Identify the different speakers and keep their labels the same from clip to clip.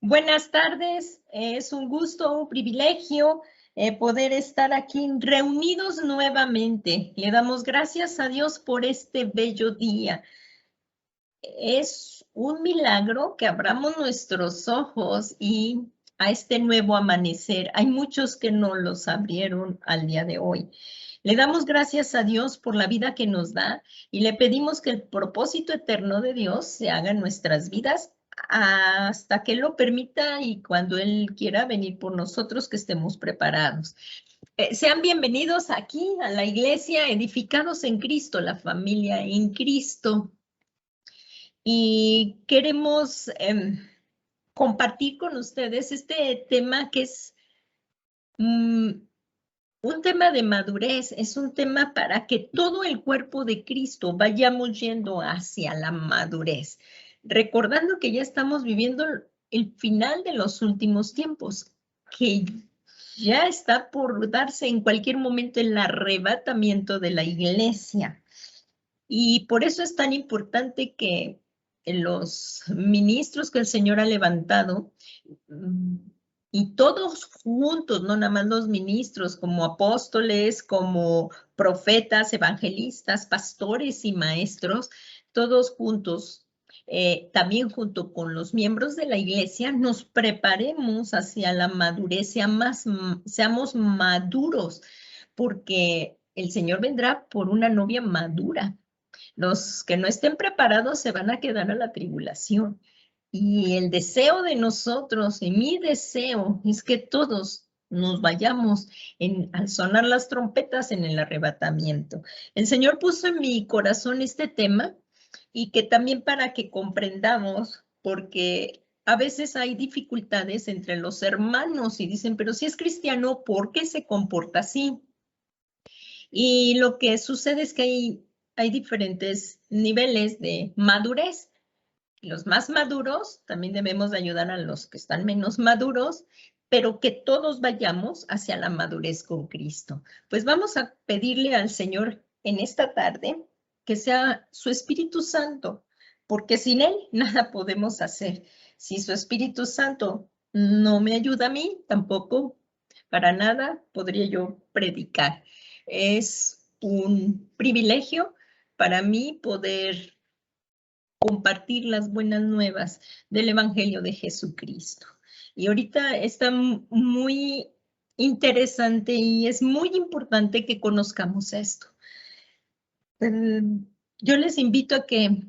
Speaker 1: Buenas tardes, es un gusto, un privilegio poder estar aquí reunidos nuevamente. Le damos gracias a Dios por este bello día. Es un milagro que abramos nuestros ojos y a este nuevo amanecer. Hay muchos que no los abrieron al día de hoy. Le damos gracias a Dios por la vida que nos da y le pedimos que el propósito eterno de Dios se haga en nuestras vidas hasta que Él lo permita y cuando Él quiera venir por nosotros, que estemos preparados. Sean bienvenidos aquí a la iglesia Edificados en Cristo, la familia en Cristo. Y queremos compartir con ustedes este tema que es un tema de madurez, es un tema para que todo el cuerpo de Cristo vayamos yendo hacia la madurez, recordando que ya estamos viviendo el final de los últimos tiempos, que ya está por darse en cualquier momento el arrebatamiento de la iglesia. Y por eso es tan importante que los ministros que el Señor ha levantado, y todos juntos, no nada más los ministros, como apóstoles, como profetas, evangelistas, pastores y maestros, todos juntos, también junto con los miembros de la iglesia, nos preparemos hacia la madurez, seamos maduros, porque el Señor vendrá por una novia madura. Los que no estén preparados se van a quedar a la tribulación. Y el deseo de nosotros, y mi deseo, es que todos nos vayamos al sonar las trompetas en el arrebatamiento. El Señor puso en mi corazón este tema y que también para que comprendamos, porque a veces hay dificultades entre los hermanos y dicen, pero si es cristiano, ¿por qué se comporta así? Y lo que sucede es que hay diferentes niveles de madurez. Los más maduros también debemos de ayudar a los que están menos maduros, pero que todos vayamos hacia la madurez con Cristo. Pues vamos a pedirle al Señor en esta tarde que sea su Espíritu Santo, porque sin Él nada podemos hacer. Si su Espíritu Santo no me ayuda a mí, tampoco para nada podría yo predicar. Es un privilegio para mí poder compartir las buenas nuevas del Evangelio de Jesucristo. Y ahorita está muy interesante y es muy importante que conozcamos esto. Yo les invito a que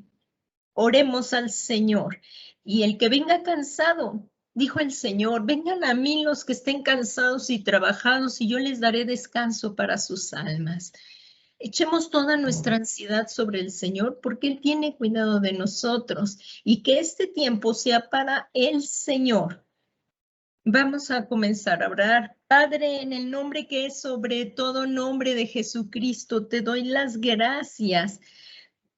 Speaker 1: oremos al Señor y el que venga cansado, dijo el Señor, vengan a mí los que estén cansados y trabajados y yo les daré descanso para sus almas. Echemos toda nuestra ansiedad sobre el Señor porque Él tiene cuidado de nosotros y que este tiempo sea para el Señor. Vamos a comenzar a orar. Padre, en el nombre que es sobre todo nombre de Jesucristo, te doy las gracias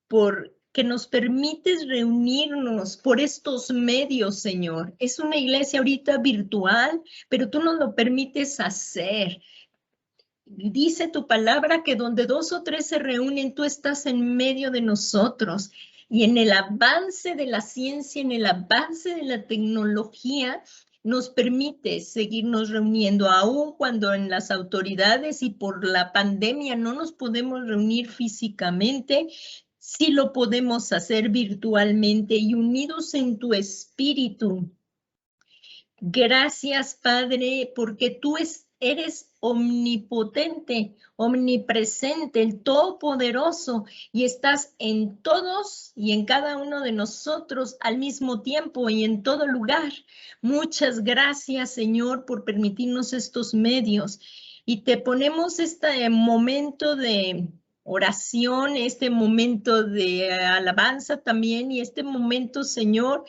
Speaker 1: por que nos permites reunirnos por estos medios, Señor. Es una iglesia ahorita virtual, pero tú nos lo permites hacer. Dice tu palabra que donde dos o tres se reúnen, tú estás en medio de nosotros. Y en el avance de la ciencia, en el avance de la tecnología, nos permite seguirnos reuniendo, aun cuando en las autoridades y por la pandemia no nos podemos reunir físicamente, sí lo podemos hacer virtualmente y unidos en tu espíritu. Gracias, Padre, porque tú eres omnipotente, omnipresente, el Todopoderoso, y estás en todos y en cada uno de nosotros al mismo tiempo y en todo lugar. Muchas gracias, Señor, por permitirnos estos medios. Y te ponemos este momento de oración, este momento de alabanza también y este momento, Señor,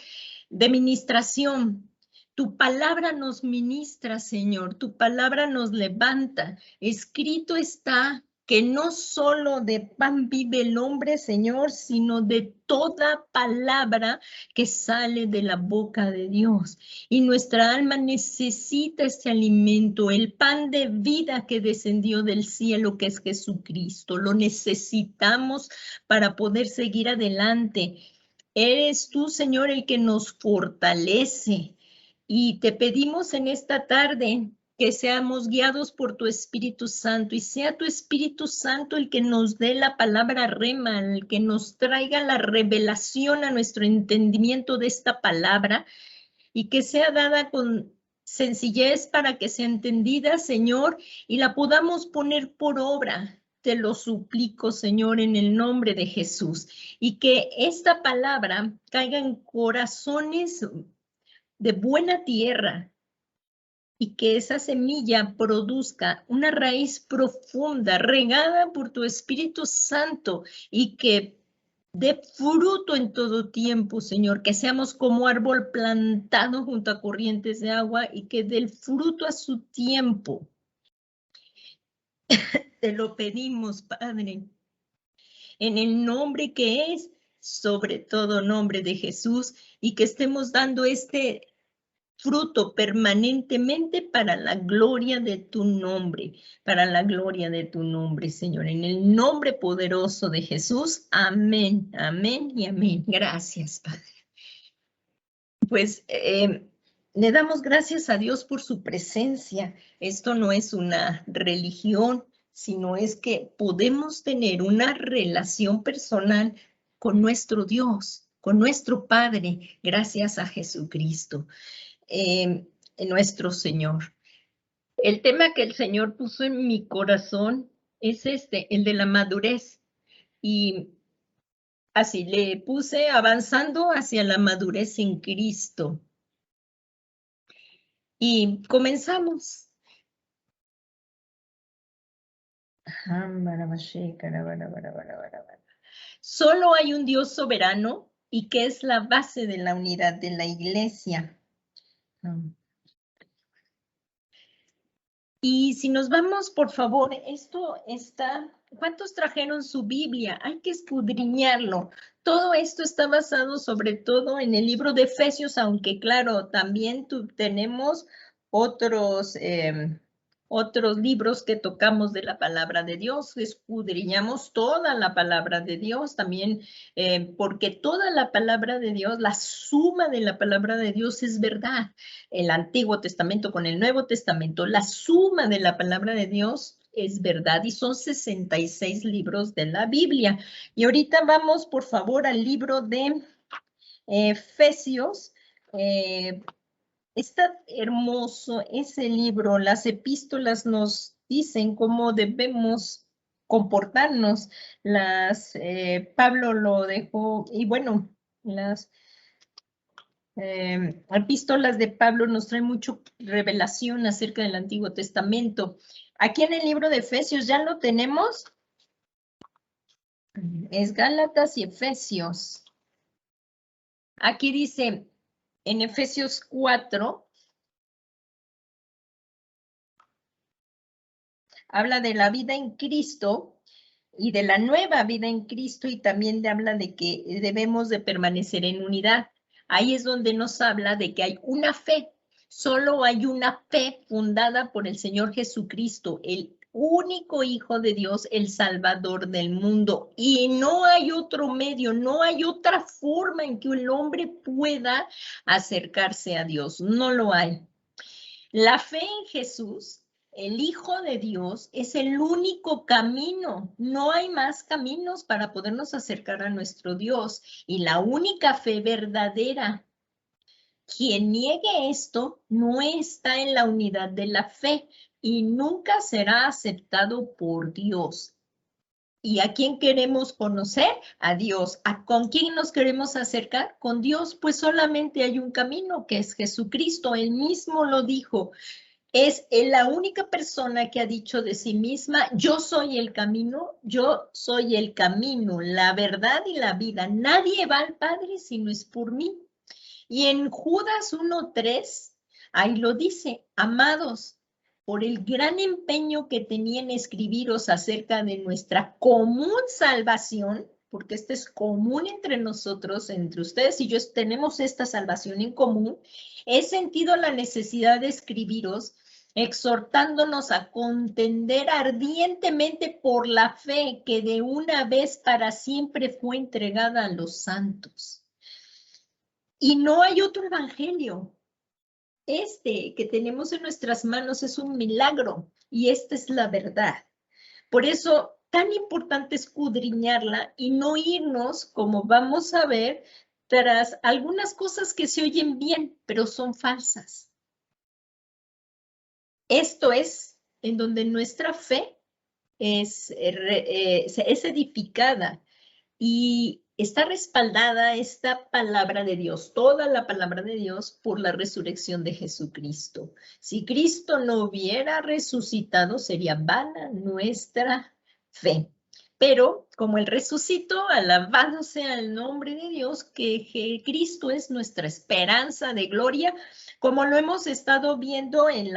Speaker 1: de ministración. Tu palabra nos ministra, Señor, tu palabra nos levanta. Escrito está que no solo de pan vive el hombre, Señor, sino de toda palabra que sale de la boca de Dios. Y nuestra alma necesita este alimento, el pan de vida que descendió del cielo, que es Jesucristo. Lo necesitamos para poder seguir adelante. Eres tú, Señor, el que nos fortalece. Y te pedimos en esta tarde que seamos guiados por tu Espíritu Santo y sea tu Espíritu Santo el que nos dé la palabra rema, el que nos traiga la revelación a nuestro entendimiento de esta palabra y que sea dada con sencillez para que sea entendida, Señor, y la podamos poner por obra. Te lo suplico, Señor, en el nombre de Jesús, y que esta palabra caiga en corazones de buena tierra y que esa semilla produzca una raíz profunda, regada por tu Espíritu Santo y que dé fruto en todo tiempo, Señor, que seamos como árbol plantado junto a corrientes de agua y que dé el fruto a su tiempo. Te lo pedimos, Padre, en el nombre que es sobre todo nombre de Jesús y que estemos dando este fruto permanentemente para la gloria de tu nombre, para la gloria de tu nombre, Señor. En el nombre poderoso de Jesús, amén, amén y amén. Gracias, Padre. Pues le damos gracias a Dios por su presencia. Esto no es una religión, sino es que podemos tener una relación personal con nuestro Dios, con nuestro Padre, gracias a Jesucristo. Nuestro Señor. El tema que el Señor puso en mi corazón es el de la madurez. Y así le puse avanzando hacia la madurez en Cristo. Y comenzamos. Solo hay un Dios soberano y que es la base de la unidad de la iglesia. Y si nos vamos, por favor, esto está, ¿cuántos trajeron su Biblia? Hay que escudriñarlo. Todo esto está basado sobre todo en el libro de Efesios, aunque claro, también tenemos otros, otros libros que tocamos de la palabra de Dios, escudriñamos toda la palabra de Dios también, porque toda la palabra de Dios, la suma de la palabra de Dios es verdad. El Antiguo Testamento con el Nuevo Testamento, la suma de la palabra de Dios es verdad y son 66 libros de la Biblia. Y ahorita vamos, por favor, al libro de Efesios. Está hermoso ese libro. Las epístolas nos dicen cómo debemos comportarnos. Pablo lo dejó, y bueno, las epístolas de Pablo nos traen mucha revelación acerca del Antiguo Testamento. Aquí en el libro de Efesios ya lo tenemos. Es Gálatas y Efesios. Aquí dice en Efesios 4, habla de la vida en Cristo y de la nueva vida en Cristo y también habla de que debemos de permanecer en unidad. Ahí es donde nos habla de que hay una fe. Solo hay una fe fundada por el Señor Jesucristo, el único Hijo de Dios, el Salvador del mundo. Y no hay otro medio, no hay otra forma en que el hombre pueda acercarse a Dios. No lo hay. La fe en Jesús, el Hijo de Dios, es el único camino. No hay más caminos para podernos acercar a nuestro Dios. Y la única fe verdadera. Quien niegue esto no está en la unidad de la fe y nunca será aceptado por Dios. ¿Y a quién queremos conocer? A Dios. ¿Con quién nos queremos acercar? Con Dios. Pues solamente hay un camino, que es Jesucristo. Él mismo lo dijo. Es la única persona que ha dicho de sí misma, yo soy el camino, la verdad y la vida. Nadie va al Padre si no es por mí. Y en Judas 1:3, ahí lo dice, amados, por el gran empeño que tenía en escribiros acerca de nuestra común salvación, porque este es común entre nosotros, entre ustedes y yo tenemos esta salvación en común, he sentido la necesidad de escribiros, exhortándonos a contender ardientemente por la fe que de una vez para siempre fue entregada a los santos. Y no hay otro evangelio. que tenemos en nuestras manos es un milagro y esta es la verdad. Por eso, tan importante escudriñarla y no irnos, como vamos a ver, tras algunas cosas que se oyen bien, pero son falsas. Esto es en donde nuestra fe es edificada y está respaldada esta palabra de Dios, toda la palabra de Dios, por la resurrección de Jesucristo. Si Cristo no hubiera resucitado, sería vana nuestra fe. Pero como Él resucitó, alabado sea el nombre de Dios, que Cristo es nuestra esperanza de gloria, como lo hemos estado viendo en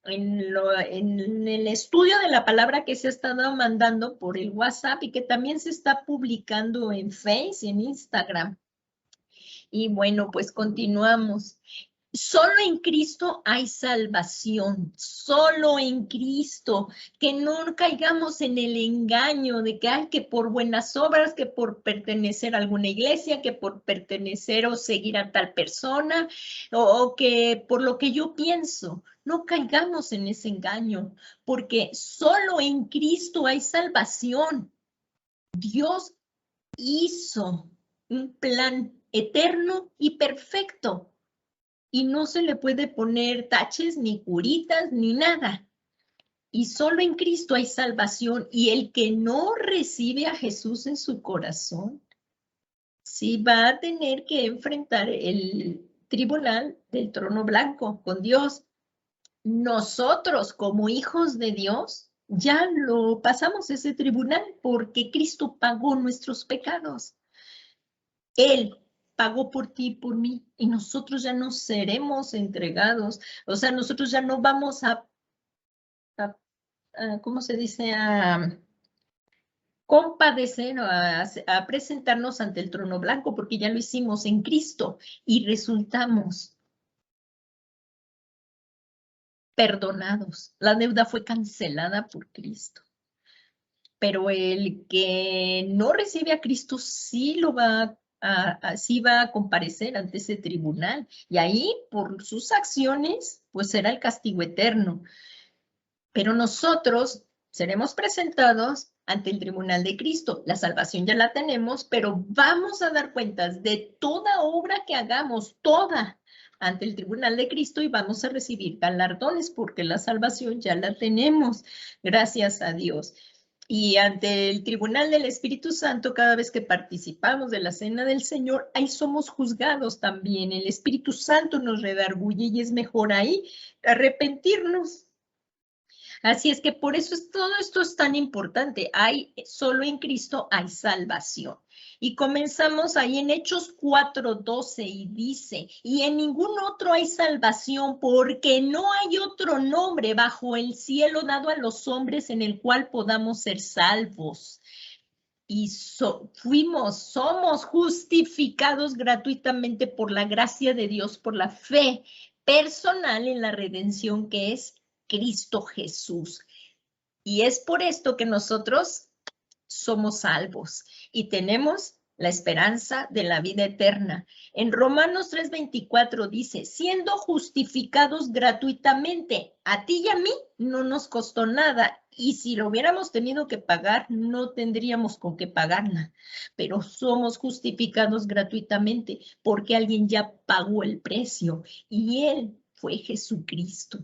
Speaker 1: el estudio de la palabra que se ha estado mandando por el WhatsApp y que también se está publicando en Facebook y en Instagram. Y bueno, pues continuamos. Solo en Cristo hay salvación, solo en Cristo, que no caigamos en el engaño de que hay que por buenas obras, que por pertenecer a alguna iglesia, que por pertenecer o seguir a tal persona, o que por lo que yo pienso, no caigamos en ese engaño, porque solo en Cristo hay salvación. Dios hizo un plan eterno y perfecto. Y no se le puede poner taches, ni curitas, ni nada. Y solo en Cristo hay salvación. Y el que no recibe a Jesús en su corazón, sí va a tener que enfrentar el tribunal del trono blanco con Dios. Nosotros, como hijos de Dios, ya lo pasamos ese tribunal porque Cristo pagó nuestros pecados. Él pagó por ti y por mí, y nosotros ya no seremos entregados, o sea, nosotros ya no vamos a ¿cómo se dice? A compadecer, a presentarnos ante el trono blanco, porque ya lo hicimos en Cristo y resultamos perdonados. La deuda fue cancelada por Cristo. Pero el que no recibe a Cristo sí lo va sí va a comparecer ante ese tribunal. Y ahí, por sus acciones, pues será el castigo eterno. Pero nosotros seremos presentados ante el tribunal de Cristo. La salvación ya la tenemos, pero vamos a dar cuentas de toda obra que hagamos, toda, ante el tribunal de Cristo, y vamos a recibir galardones porque la salvación ya la tenemos, gracias a Dios. Y ante el tribunal del Espíritu Santo, cada vez que participamos de la cena del Señor, ahí somos juzgados también. El Espíritu Santo nos redarguye y es mejor ahí arrepentirnos. Así es que por eso todo esto es tan importante. Solo en Cristo hay salvación. Y comenzamos ahí en Hechos 4:12 y dice, y en ningún otro hay salvación porque no hay otro nombre bajo el cielo dado a los hombres en el cual podamos ser salvos. Y somos justificados gratuitamente por la gracia de Dios, por la fe personal en la redención que es Cristo Jesús. Y es por esto que nosotros somos salvos y tenemos la esperanza de la vida eterna. En Romanos 3:24 dice, siendo justificados gratuitamente, a ti y a mí no nos costó nada, y si lo hubiéramos tenido que pagar, no tendríamos con qué pagarla, pero somos justificados gratuitamente porque alguien ya pagó el precio y Él fue Jesucristo.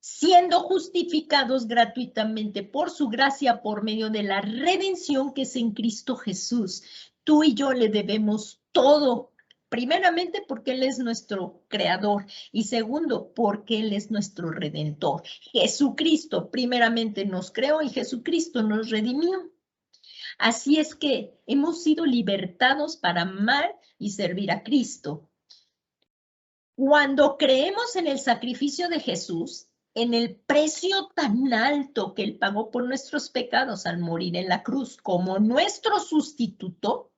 Speaker 1: Siendo justificados gratuitamente por su gracia por medio de la redención que es en Cristo Jesús. Tú y yo le debemos todo, primeramente porque Él es nuestro creador y segundo porque Él es nuestro redentor. Jesucristo primeramente nos creó y Jesucristo nos redimió. Así es que hemos sido libertados para amar y servir a Cristo. Cuando creemos en el sacrificio de Jesús, en el precio tan alto que Él pagó por nuestros pecados al morir en la cruz como nuestro sustituto,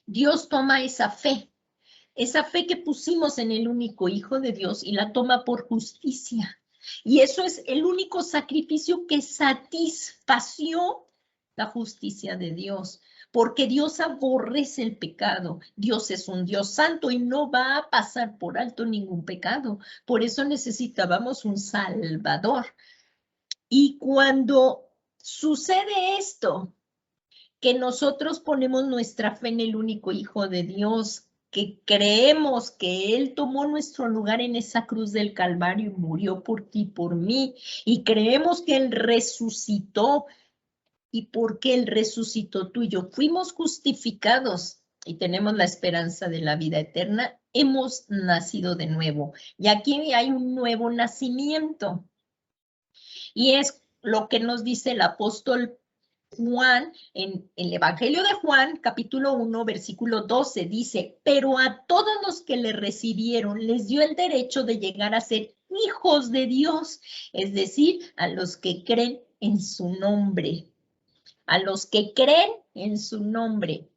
Speaker 1: Dios toma esa fe que pusimos en el único Hijo de Dios y la toma por justicia. Y eso es el único sacrificio que satisfació la justicia de Dios. porque Dios aborrece el pecado. Dios es un Dios santo y no va a pasar por alto ningún pecado. Por eso necesitábamos un Salvador. Y cuando sucede esto, que nosotros ponemos nuestra fe en el único Hijo de Dios, que creemos que Él tomó nuestro lugar en esa cruz del Calvario y murió por ti, por mí, y creemos que Él resucitó, y porque Él resucitó tú y yo fuimos justificados y tenemos la esperanza de la vida eterna, hemos nacido de nuevo. Y aquí hay un nuevo nacimiento. Y es lo que nos dice el apóstol Juan, en el Evangelio de Juan, capítulo 1, versículo 12, dice, pero a todos los que le recibieron les dio el derecho de llegar a ser hijos de Dios, es decir, a los que creen en su nombre, a los que creen en su nombre.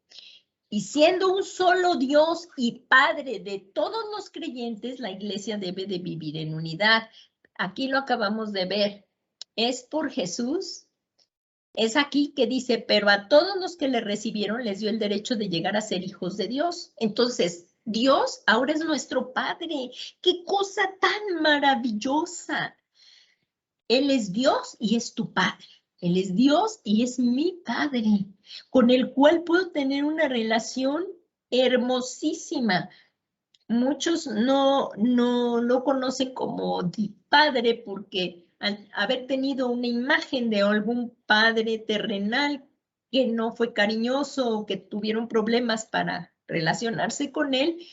Speaker 1: Y siendo un solo Dios y Padre de todos los creyentes, la iglesia debe de vivir en unidad. Aquí lo acabamos de ver. Es por Jesús. Es aquí que dice, pero a todos los que le recibieron les dio el derecho de llegar a ser hijos de Dios. Entonces, Dios ahora es nuestro Padre. ¡Qué cosa tan maravillosa! Él es Dios y es tu Padre. Él es Dios y es mi Padre, con el cual puedo tener una relación hermosísima. Muchos no lo conocen como padre porque al haber tenido una imagen de algún padre terrenal que no fue cariñoso o que tuvieron problemas para relacionarse con él,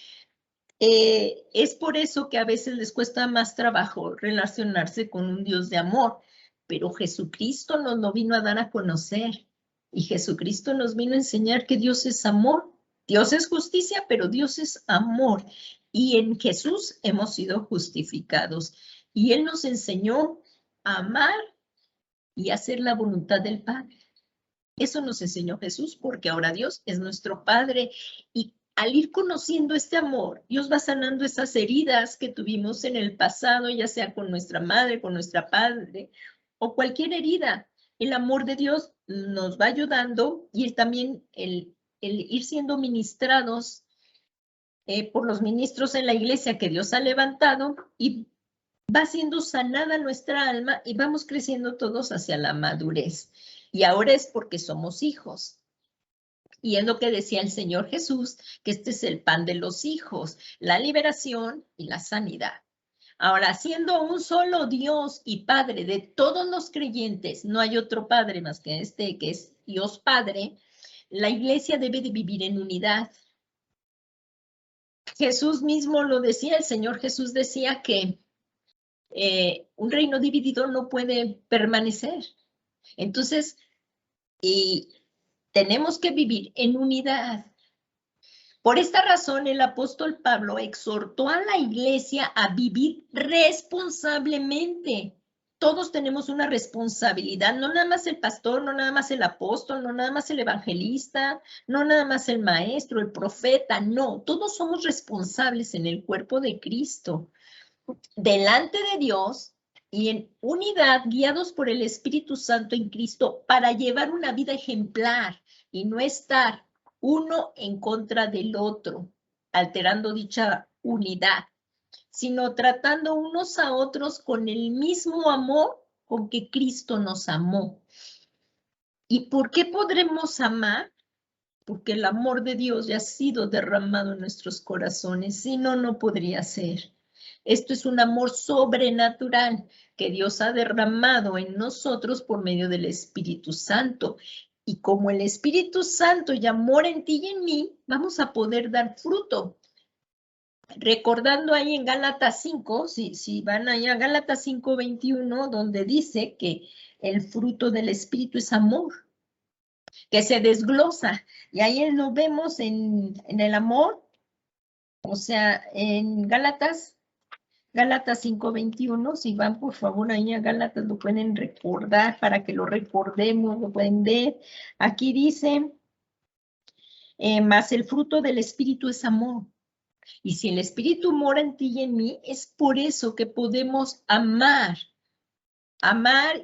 Speaker 1: es por eso que a veces les cuesta más trabajo relacionarse con un Dios de amor, pero Jesucristo nos lo vino a dar a conocer y Jesucristo nos vino a enseñar que Dios es amor. Dios es justicia, pero Dios es amor. Y en Jesús hemos sido justificados. Y Él nos enseñó a amar y hacer la voluntad del Padre. Eso nos enseñó Jesús, porque ahora Dios es nuestro Padre. Y al ir conociendo este amor, Dios va sanando esas heridas que tuvimos en el pasado, ya sea con nuestra madre, con nuestra padre, o cualquier herida. El amor de Dios nos va ayudando y también el ir siendo ministrados por los ministros en la iglesia que Dios ha levantado, y va siendo sanada nuestra alma y vamos creciendo todos hacia la madurez. Y ahora es porque somos hijos. Y es lo que decía el Señor Jesús, que este es el pan de los hijos, la liberación y la sanidad. Ahora, siendo un solo Dios y Padre de todos los creyentes, no hay otro Padre más que este, que es Dios Padre, la iglesia debe de vivir en unidad. Jesús mismo lo decía, el Señor Jesús decía que un reino dividido no puede permanecer. Entonces, tenemos que vivir en unidad. Por esta razón, el apóstol Pablo exhortó a la iglesia a vivir responsablemente. Todos tenemos una responsabilidad, no nada más el pastor, no nada más el apóstol, no nada más el evangelista, no nada más el maestro, el profeta, no, todos somos responsables en el cuerpo de Cristo, delante de Dios y en unidad, guiados por el Espíritu Santo en Cristo, para llevar una vida ejemplar y no estar uno en contra del otro, alterando dicha unidad, sino tratando unos a otros con el mismo amor con que Cristo nos amó. ¿Y por qué podremos amar? Porque el amor de Dios ya ha sido derramado en nuestros corazones, si no, no podría ser. Esto es un amor sobrenatural que Dios ha derramado en nosotros por medio del Espíritu Santo. Y como el Espíritu Santo ya mora en ti y en mí, vamos a poder dar fruto. Recordando ahí en Gálatas 5, si van allá a Gálatas 5:21, donde dice que el fruto del Espíritu es amor, que se desglosa. Y ahí lo vemos en el amor, o sea, en Gálatas 5:21, si van por favor ahí a Gálatas, lo pueden recordar para que lo recordemos, lo pueden ver. Aquí dice, mas el fruto del Espíritu es amor. Y si el Espíritu mora en ti y en mí, es por eso que podemos amar,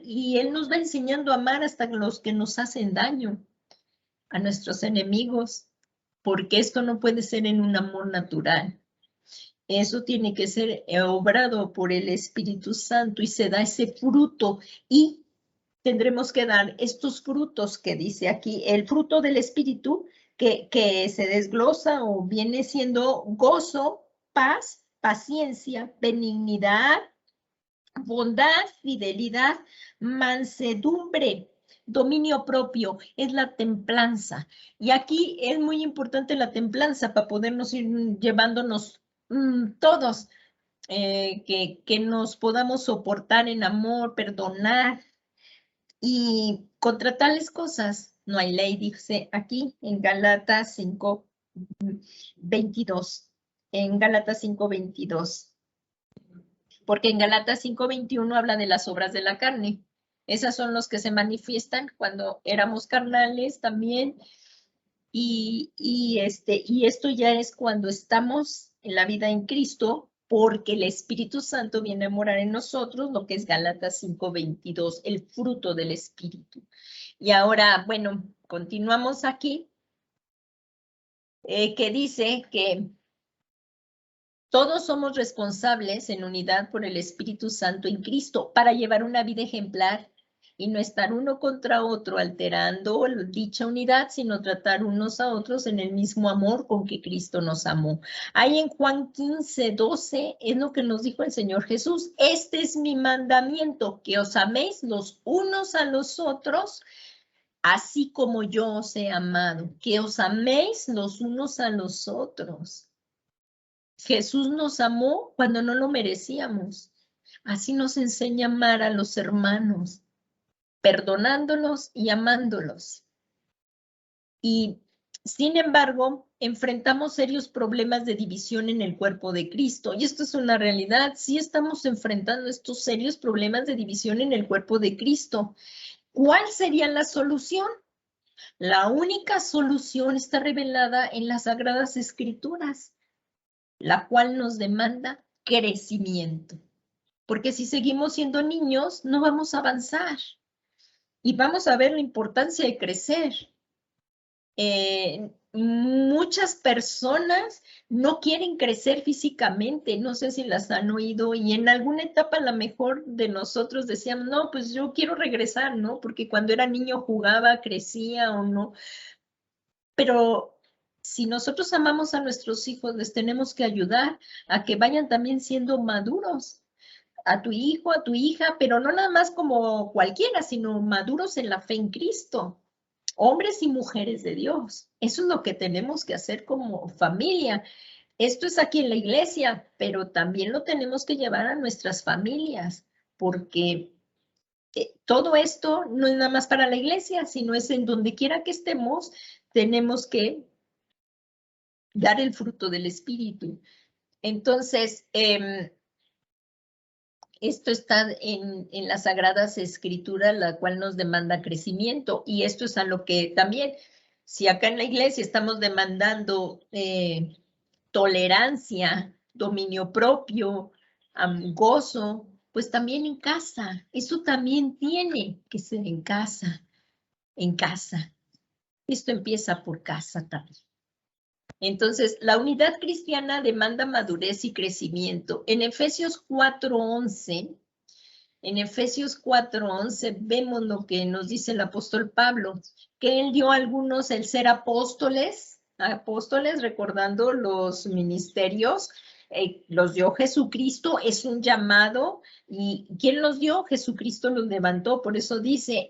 Speaker 1: y Él nos va enseñando a amar hasta los que nos hacen daño. a nuestros enemigos, porque esto no puede ser en un amor natural. Eso tiene que ser obrado por el Espíritu Santo y se da ese fruto y tendremos que dar estos frutos que dice aquí, el fruto del Espíritu que se desglosa o viene siendo gozo, paz, paciencia, benignidad, bondad, fidelidad, mansedumbre, dominio propio, es la templanza. Y aquí es muy importante la templanza para podernos ir llevándonos todos, que nos podamos soportar en amor, perdonar, y contra tales cosas no hay ley, dice aquí en Gálatas 5:22. En Gálatas 5:22. Porque en Gálatas 5:21 habla de las obras de la carne. Esas son los que se manifiestan cuando éramos carnales también. Y esto ya es cuando estamos en la vida en Cristo, porque el Espíritu Santo viene a morar en nosotros, lo que es Gálatas 5:22, el fruto del Espíritu. Y ahora, bueno, continuamos aquí, que dice que todos somos responsables en unidad por el Espíritu Santo en Cristo para llevar una vida ejemplar y no estar uno contra otro alterando dicha unidad, sino tratar unos a otros en el mismo amor con que Cristo nos amó. Ahí en Juan 15:12 es lo que nos dijo el Señor Jesús. Este es mi mandamiento, que os améis los unos a los otros, así como yo os he amado, que os améis los unos a los otros. Jesús nos amó cuando no lo merecíamos. Así nos enseña a amar a los hermanos, perdonándolos y amándolos. Y sin embargo, enfrentamos serios problemas de división en el cuerpo de Cristo. Y esto es una realidad. Sí estamos enfrentando estos serios problemas de división en el cuerpo de Cristo. ¿Cuál sería la solución? La única solución está revelada en las Sagradas Escrituras, la cual nos demanda crecimiento. Porque si seguimos siendo niños, no vamos a avanzar. Y vamos a ver la importancia de crecer. Muchas personas no quieren crecer físicamente, no sé si las han oído, y en alguna etapa a lo mejor de nosotros decíamos, no, pues yo quiero regresar, ¿no? Porque cuando era niño jugaba, crecía o no. Pero si nosotros amamos a nuestros hijos, les tenemos que ayudar a que vayan también siendo maduros, a tu hijo, a tu hija, pero no nada más como cualquiera, sino maduros en la fe en Cristo, hombres y mujeres de Dios. Eso es lo que tenemos que hacer como familia. Esto es aquí en la iglesia, pero también lo tenemos que llevar a nuestras familias, porque todo esto no es nada más para la iglesia, sino es en donde quiera que estemos, tenemos que dar el fruto del Espíritu. Entonces, esto está en las Sagradas Escrituras, la cual nos demanda crecimiento. Y esto es a lo que también, si acá en la iglesia estamos demandando tolerancia, dominio propio, gozo, pues también en casa. Eso también tiene que ser en casa, en casa. Esto empieza por casa también. Entonces, la unidad cristiana demanda madurez y crecimiento. En Efesios 4:11, vemos lo que nos dice el apóstol Pablo, que él dio a algunos el ser apóstoles, recordando los ministerios, los dio Jesucristo, es un llamado. ¿Y quién los dio? Jesucristo los levantó, por eso dice,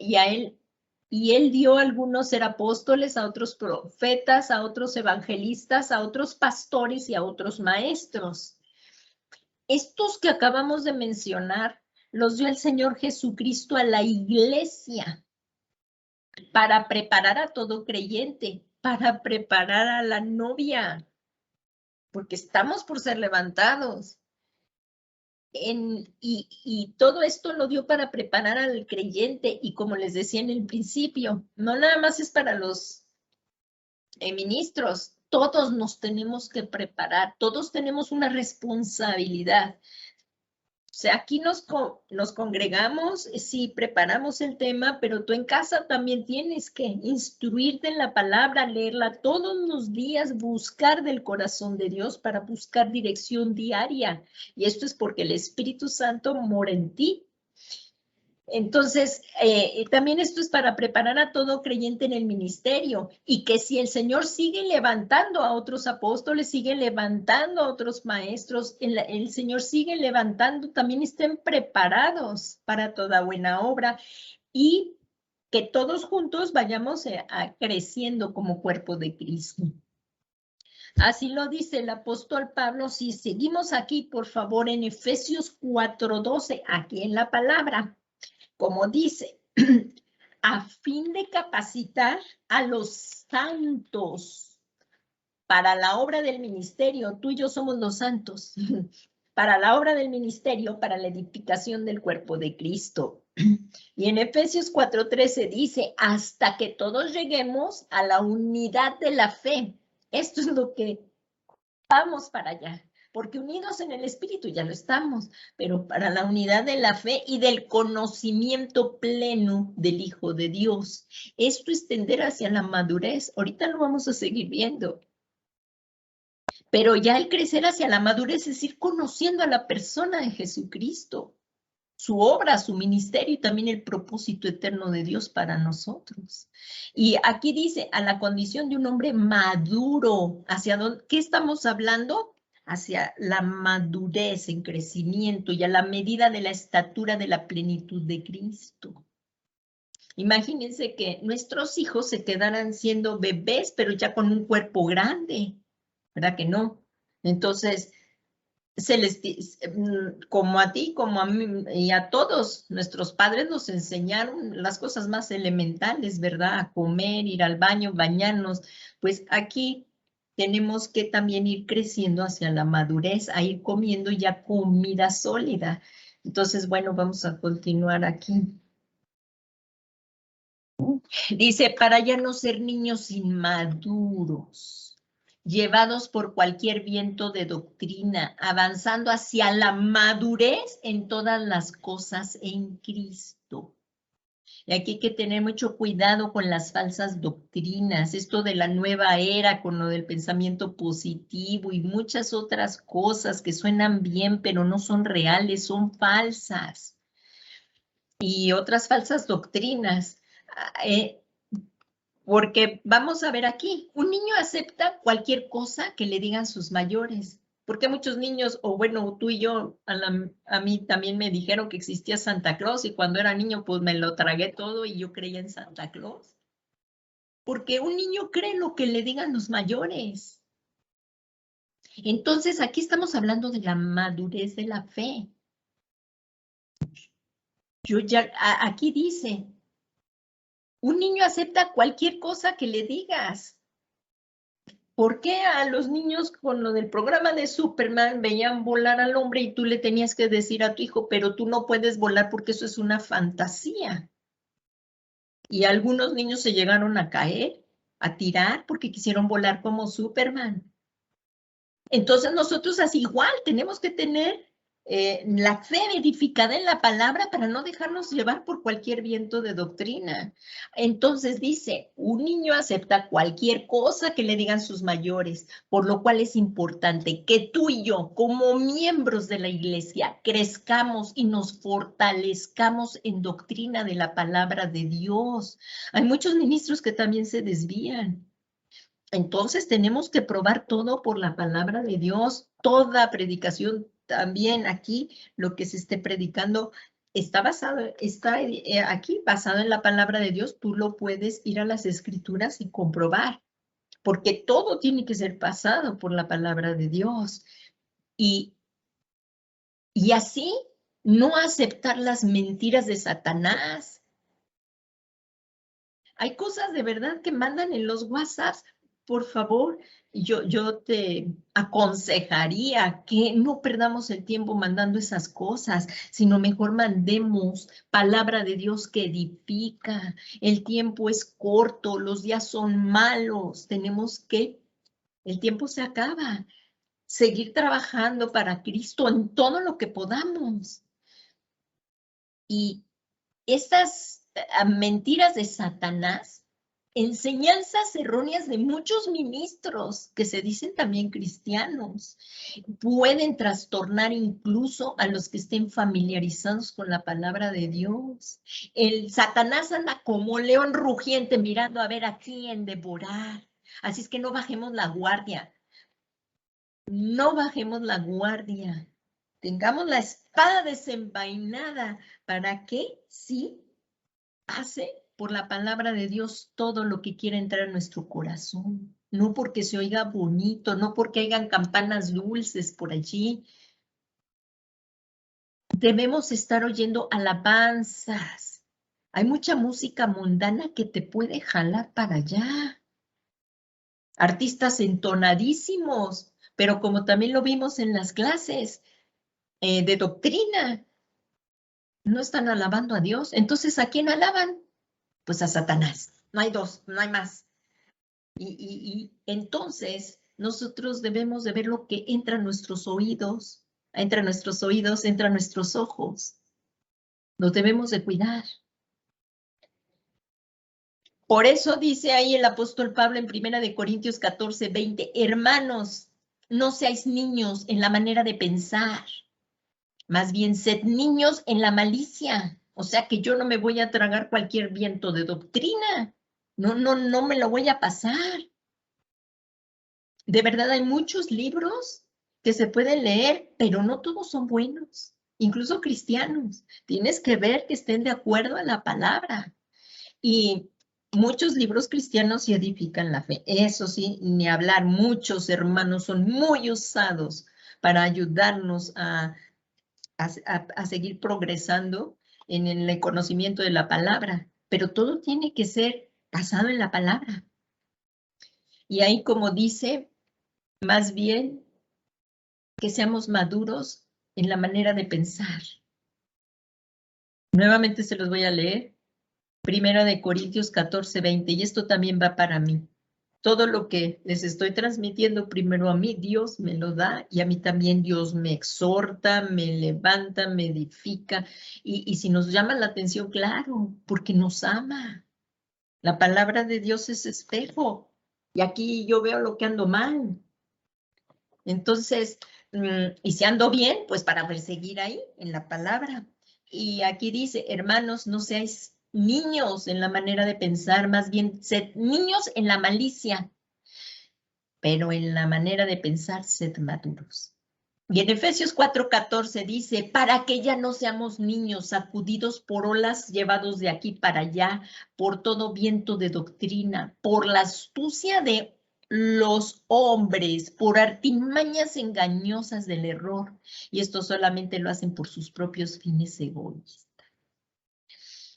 Speaker 1: y él dio a algunos ser apóstoles, a otros profetas, a otros evangelistas, a otros pastores y a otros maestros. Estos que acabamos de mencionar los dio el Señor Jesucristo a la iglesia para preparar a todo creyente, para preparar a la novia, porque estamos por ser levantados. Y todo esto lo dio para preparar al creyente, y como les decía en el principio, no nada más es para los ministros, todos nos tenemos que preparar, todos tenemos una responsabilidad. O sea, aquí nos congregamos, sí, preparamos el tema, pero tú en casa también tienes que instruirte en la palabra, leerla todos los días, buscar del corazón de Dios para buscar dirección diaria. Y esto es porque el Espíritu Santo mora en ti. Entonces, también esto es para preparar a todo creyente en el ministerio y que si el Señor sigue levantando a otros apóstoles, sigue levantando a otros maestros, el Señor sigue levantando, también estén preparados para toda buena obra y que todos juntos vayamos creciendo como cuerpo de Cristo. Así lo dice el apóstol Pablo. Si seguimos aquí, por favor, en Efesios 4:12, aquí en la palabra. Como dice, a fin de capacitar a los santos para la obra del ministerio, tú y yo somos los santos, para la obra del ministerio, para la edificación del cuerpo de Cristo. Y en Efesios 4:13 dice, hasta que todos lleguemos a la unidad de la fe. Esto es lo que vamos para allá. Porque unidos en el Espíritu ya lo estamos, pero para la unidad de la fe y del conocimiento pleno del Hijo de Dios. Esto es tender hacia la madurez. Ahorita lo vamos a seguir viendo. Pero ya el crecer hacia la madurez es ir conociendo a la persona de Jesucristo, su obra, su ministerio y también el propósito eterno de Dios para nosotros. Y aquí dice, a la condición de un hombre maduro. ¿Hacia dónde? ¿Qué estamos hablando? Hacia la madurez en crecimiento y a la medida de la estatura de la plenitud de Cristo. Imagínense que nuestros hijos se quedaran siendo bebés, pero ya con un cuerpo grande, ¿verdad que no? Entonces, como a ti, como a mí y a todos, nuestros padres nos enseñaron las cosas más elementales, ¿verdad? A comer, ir al baño, bañarnos. Pues aquí tenemos que también ir creciendo hacia la madurez, a ir comiendo ya comida sólida. Entonces, bueno, vamos a continuar aquí. Dice, para ya no ser niños inmaduros, llevados por cualquier viento de doctrina, avanzando hacia la madurez en todas las cosas en Cristo. Y aquí hay que tener mucho cuidado con las falsas doctrinas, esto de la nueva era, con lo del pensamiento positivo y muchas otras cosas que suenan bien, pero no son reales, son falsas. Y otras falsas doctrinas. Porque vamos a ver aquí, un niño acepta cualquier cosa que le digan sus mayores. Porque muchos niños, o bueno, tú y yo, a mí también me dijeron que existía Santa Claus y cuando era niño pues me lo tragué todo y yo creía en Santa Claus. Porque un niño cree lo que le digan los mayores. Entonces aquí estamos hablando de la madurez de la fe. Aquí dice, un niño acepta cualquier cosa que le digas. ¿Por qué a los niños con lo del programa de Superman veían volar al hombre y tú le tenías que decir a tu hijo, pero tú no puedes volar porque eso es una fantasía? Y algunos niños se llegaron a caer, a tirar porque quisieron volar como Superman. Entonces nosotros así igual tenemos que tener la fe edificada en la palabra para no dejarnos llevar por cualquier viento de doctrina. Entonces dice, un niño acepta cualquier cosa que le digan sus mayores, por lo cual es importante que tú y yo, como miembros de la iglesia, crezcamos y nos fortalezcamos en doctrina de la palabra de Dios. Hay muchos ministros que también se desvían. Entonces tenemos que probar todo por la palabra de Dios, toda predicación también aquí, lo que se esté predicando está aquí basado en la palabra de Dios, tú lo puedes ir a las escrituras y comprobar, porque todo tiene que ser pasado por la palabra de Dios. Y así no aceptar las mentiras de Satanás. Hay cosas de verdad que mandan en los WhatsApps. Por favor, yo te aconsejaría que no perdamos el tiempo mandando esas cosas, sino mejor mandemos palabra de Dios que edifica. El tiempo es corto, los días son malos, el tiempo se acaba. seguir trabajando para Cristo en todo lo que podamos. Y estas mentiras de Satanás, enseñanzas erróneas de muchos ministros que se dicen también cristianos, pueden trastornar incluso a los que estén familiarizados con la palabra de Dios. El Satanás anda como león rugiente mirando a ver a quién devorar. Así es que no bajemos la guardia. No bajemos la guardia. Tengamos la espada desenvainada para que sí hace por la palabra de Dios todo lo que quiera entrar en nuestro corazón. No porque se oiga bonito, no porque hayan campanas dulces por allí. Debemos estar oyendo alabanzas. Hay mucha música mundana que te puede jalar para allá. Artistas entonadísimos, pero como también lo vimos en las clases de doctrina, no están alabando a Dios. Entonces, ¿a quién alaban? Pues a Satanás. No hay dos, no hay más. Y entonces nosotros debemos de ver lo que entra a nuestros oídos, entra a nuestros oídos, entra a nuestros ojos. Nos debemos de cuidar. Por eso dice ahí el apóstol Pablo en 1 Corintios 14:20, hermanos, no seáis niños en la manera de pensar, más bien sed niños en la malicia. O sea que yo no me voy a tragar cualquier viento de doctrina. No me lo voy a pasar. De verdad hay muchos libros que se pueden leer, pero no todos son buenos, incluso cristianos. Tienes que ver que estén de acuerdo a la palabra. Y muchos libros cristianos sí edifican la fe. Eso sí, ni hablar, muchos hermanos son muy usados para ayudarnos a seguir progresando en el conocimiento de la palabra, pero todo tiene que ser basado en la palabra. Y ahí, como dice, más bien que seamos maduros en la manera de pensar. Nuevamente se los voy a leer. 1 Corintios 14:20, y esto también va para mí. Todo lo que les estoy transmitiendo primero a mí, Dios me lo da, y a mí también Dios me exhorta, me levanta, me edifica. Y si nos llama la atención, claro, porque nos ama. La palabra de Dios es espejo. Y aquí yo veo lo que ando mal. Entonces, y si ando bien, pues para perseguir ahí en la palabra. Y aquí dice, hermanos, no seáis niños en la manera de pensar, más bien sed niños en la malicia, pero en la manera de pensar sed maduros. Y en Efesios 4:14 dice, para que ya no seamos niños sacudidos por olas, llevados de aquí para allá, por todo viento de doctrina, por la astucia de los hombres, por artimañas engañosas del error. Y esto solamente lo hacen por sus propios fines egoístas.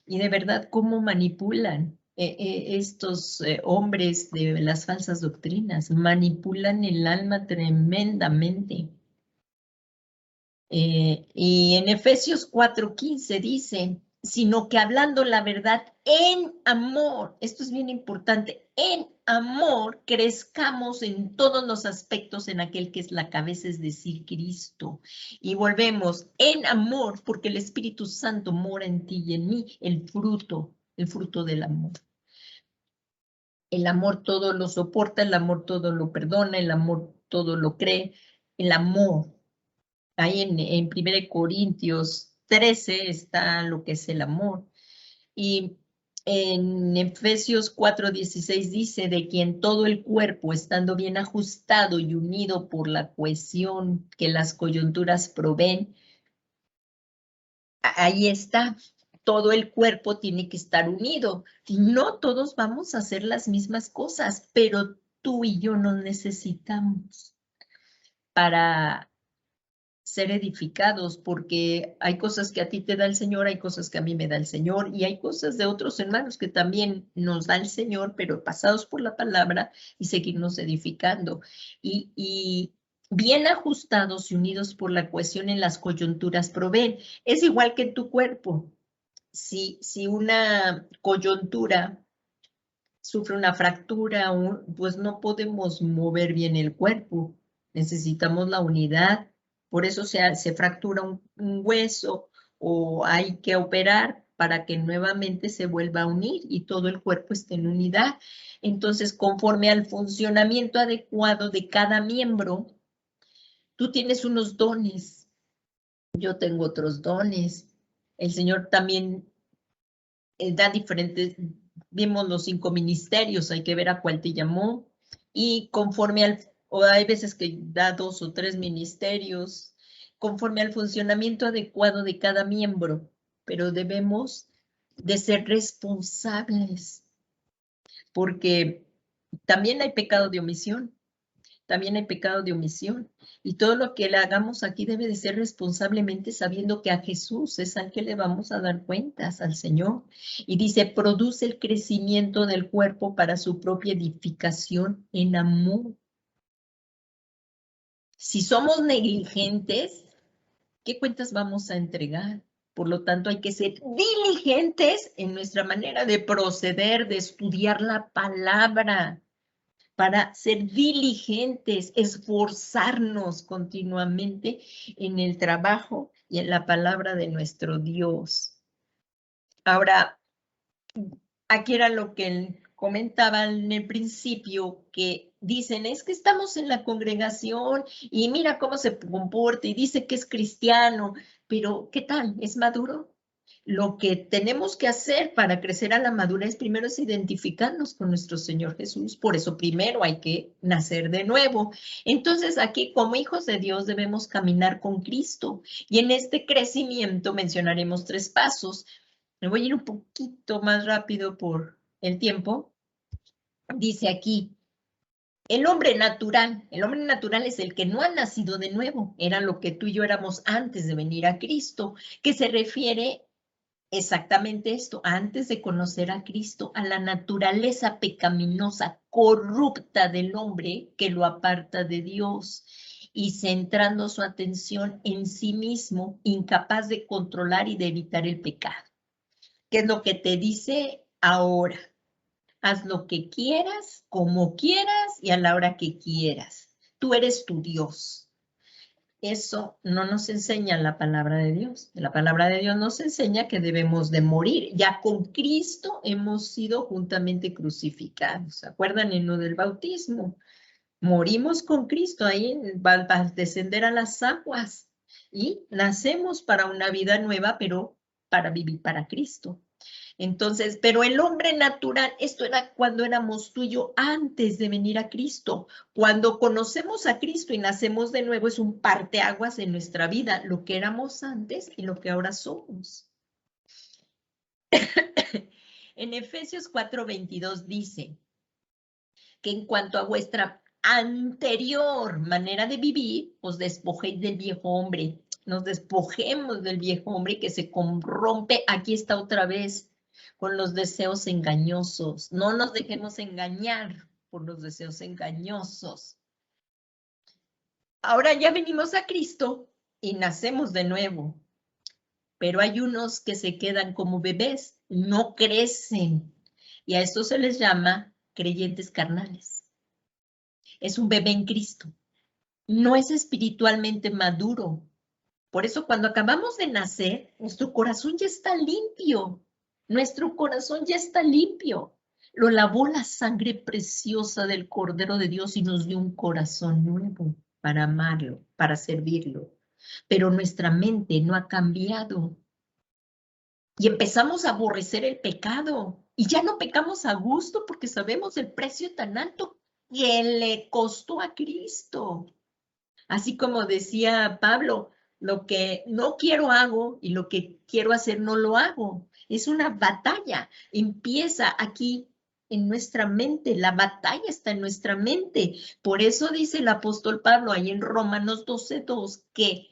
Speaker 1: Y de verdad, ¿cómo manipulan estos hombres de las falsas doctrinas? Manipulan el alma tremendamente. Y en Efesios 4:15 dice, sino que hablando la verdad en amor, esto es bien importante, en amor crezcamos en todos los aspectos en aquel que es la cabeza, es decir, Cristo. Y volvemos, en amor, porque el Espíritu Santo mora en ti y en mí, el fruto del amor. El amor todo lo soporta, el amor todo lo perdona, el amor todo lo cree, el amor. Ahí en 1 Corintios 13 está lo que es el amor. Y en Efesios 4:16 dice, de quien todo el cuerpo, estando bien ajustado y unido por la cohesión que las coyunturas proveen, ahí está, todo el cuerpo tiene que estar unido. No todos vamos a hacer las mismas cosas, pero tú y yo nos necesitamos para ser edificados, porque hay cosas que a ti te da el Señor, hay cosas que a mí me da el Señor, y hay cosas de otros hermanos que también nos da el Señor, pero pasados por la palabra y seguirnos edificando. Y bien ajustados y unidos por la cohesión en las coyunturas proveen. Es igual que en tu cuerpo. Si una coyuntura sufre una fractura, pues no podemos mover bien el cuerpo. necesitamos la unidad. Por eso se fractura un hueso o hay que operar para que nuevamente se vuelva a unir y todo el cuerpo esté en unidad. Entonces, conforme al funcionamiento adecuado de cada miembro, tú tienes unos dones, yo tengo otros dones. El Señor también da diferentes, vimos los 5 ministerios, hay que ver a cuál te llamó. Y conforme o hay veces que da 2 o 3 ministerios, conforme al funcionamiento adecuado de cada miembro, pero debemos de ser responsables, porque también hay pecado de omisión. También hay pecado de omisión. Y todo lo que le hagamos aquí debe de ser responsablemente sabiendo que a Jesús es al que le vamos a dar cuentas, al Señor. Y dice, produce el crecimiento del cuerpo para su propia edificación en amor. Si somos negligentes, ¿qué cuentas vamos a entregar? Por lo tanto, hay que ser diligentes en nuestra manera de proceder, de estudiar la palabra, para ser diligentes, esforzarnos continuamente en el trabajo y en la palabra de nuestro Dios. Ahora, aquí era lo que comentaba en el principio, que dicen, es que estamos en la congregación y mira cómo se comporta y dice que es cristiano, pero ¿qué tal? ¿Es maduro? Lo que tenemos que hacer para crecer a la madurez primero es identificarnos con nuestro Señor Jesús. Por eso primero hay que nacer de nuevo. Entonces aquí como hijos de Dios debemos caminar con Cristo. Y en este crecimiento mencionaremos 3 pasos. Me voy a ir un poquito más rápido por el tiempo. Dice aquí, el hombre natural es el que no ha nacido de nuevo. Era lo que tú y yo éramos antes de venir a Cristo, que se refiere exactamente esto, antes de conocer a Cristo, a la naturaleza pecaminosa, corrupta del hombre que lo aparta de Dios y centrando su atención en sí mismo, incapaz de controlar y de evitar el pecado. ¿Qué es lo que te dice ahora? Haz lo que quieras, como quieras y a la hora que quieras. Tú eres tu Dios. Eso no nos enseña la palabra de Dios. La palabra de Dios nos enseña que debemos de morir. Ya con Cristo hemos sido juntamente crucificados. ¿Se acuerdan en lo del bautismo? Morimos con Cristo ahí va a descender a las aguas y nacemos para una vida nueva, pero para vivir para Cristo. Entonces, pero el hombre natural, esto era cuando éramos tú y yo antes de venir a Cristo. Cuando conocemos a Cristo y nacemos de nuevo, es un parteaguas en nuestra vida, lo que éramos antes y lo que ahora somos. En Efesios 4:22 dice que en cuanto a vuestra anterior manera de vivir, os despojéis del viejo hombre. Nos despojemos del viejo hombre que se corrompe. Aquí está otra vez con los deseos engañosos. No nos dejemos engañar por los deseos engañosos. Ahora ya venimos a Cristo y nacemos de nuevo, pero hay unos que se quedan como bebés, no crecen, y a esto se les llama creyentes carnales. Es un bebé en Cristo, no es espiritualmente maduro. Por eso cuando acabamos de nacer, nuestro corazón ya está limpio. Nuestro corazón ya está limpio. Lo lavó la sangre preciosa del Cordero de Dios y nos dio un corazón nuevo para amarlo, para servirlo. Pero nuestra mente no ha cambiado. Y empezamos a aborrecer el pecado. Y ya no pecamos a gusto porque sabemos el precio tan alto que le costó a Cristo. Así como decía Pablo, lo que no quiero hago y lo que quiero hacer no lo hago. Es una batalla. Empieza aquí en nuestra mente. La batalla está en nuestra mente. Por eso dice el apóstol Pablo ahí en Romanos 12:2 que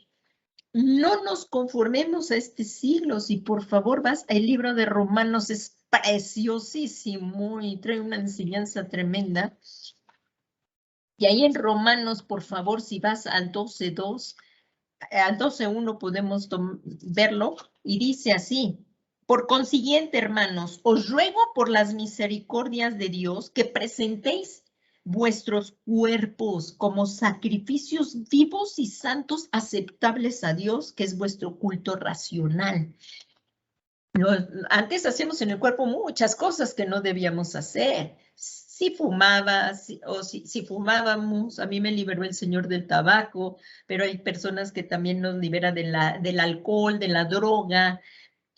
Speaker 1: no nos conformemos a este siglo. Si por favor vas al libro de Romanos, es preciosísimo y trae una enseñanza tremenda. Y ahí en Romanos, por favor, si vas al 12:2, al 12:1 podemos verlo, y dice así: por consiguiente, hermanos, os ruego por las misericordias de Dios que presentéis vuestros cuerpos como sacrificios vivos y santos aceptables a Dios, que es vuestro culto racional. Antes hacíamos en el cuerpo muchas cosas que no debíamos hacer. Si fumabas o si fumábamos, a mí me liberó el Señor del tabaco, pero hay personas que también nos liberan del alcohol, de la droga.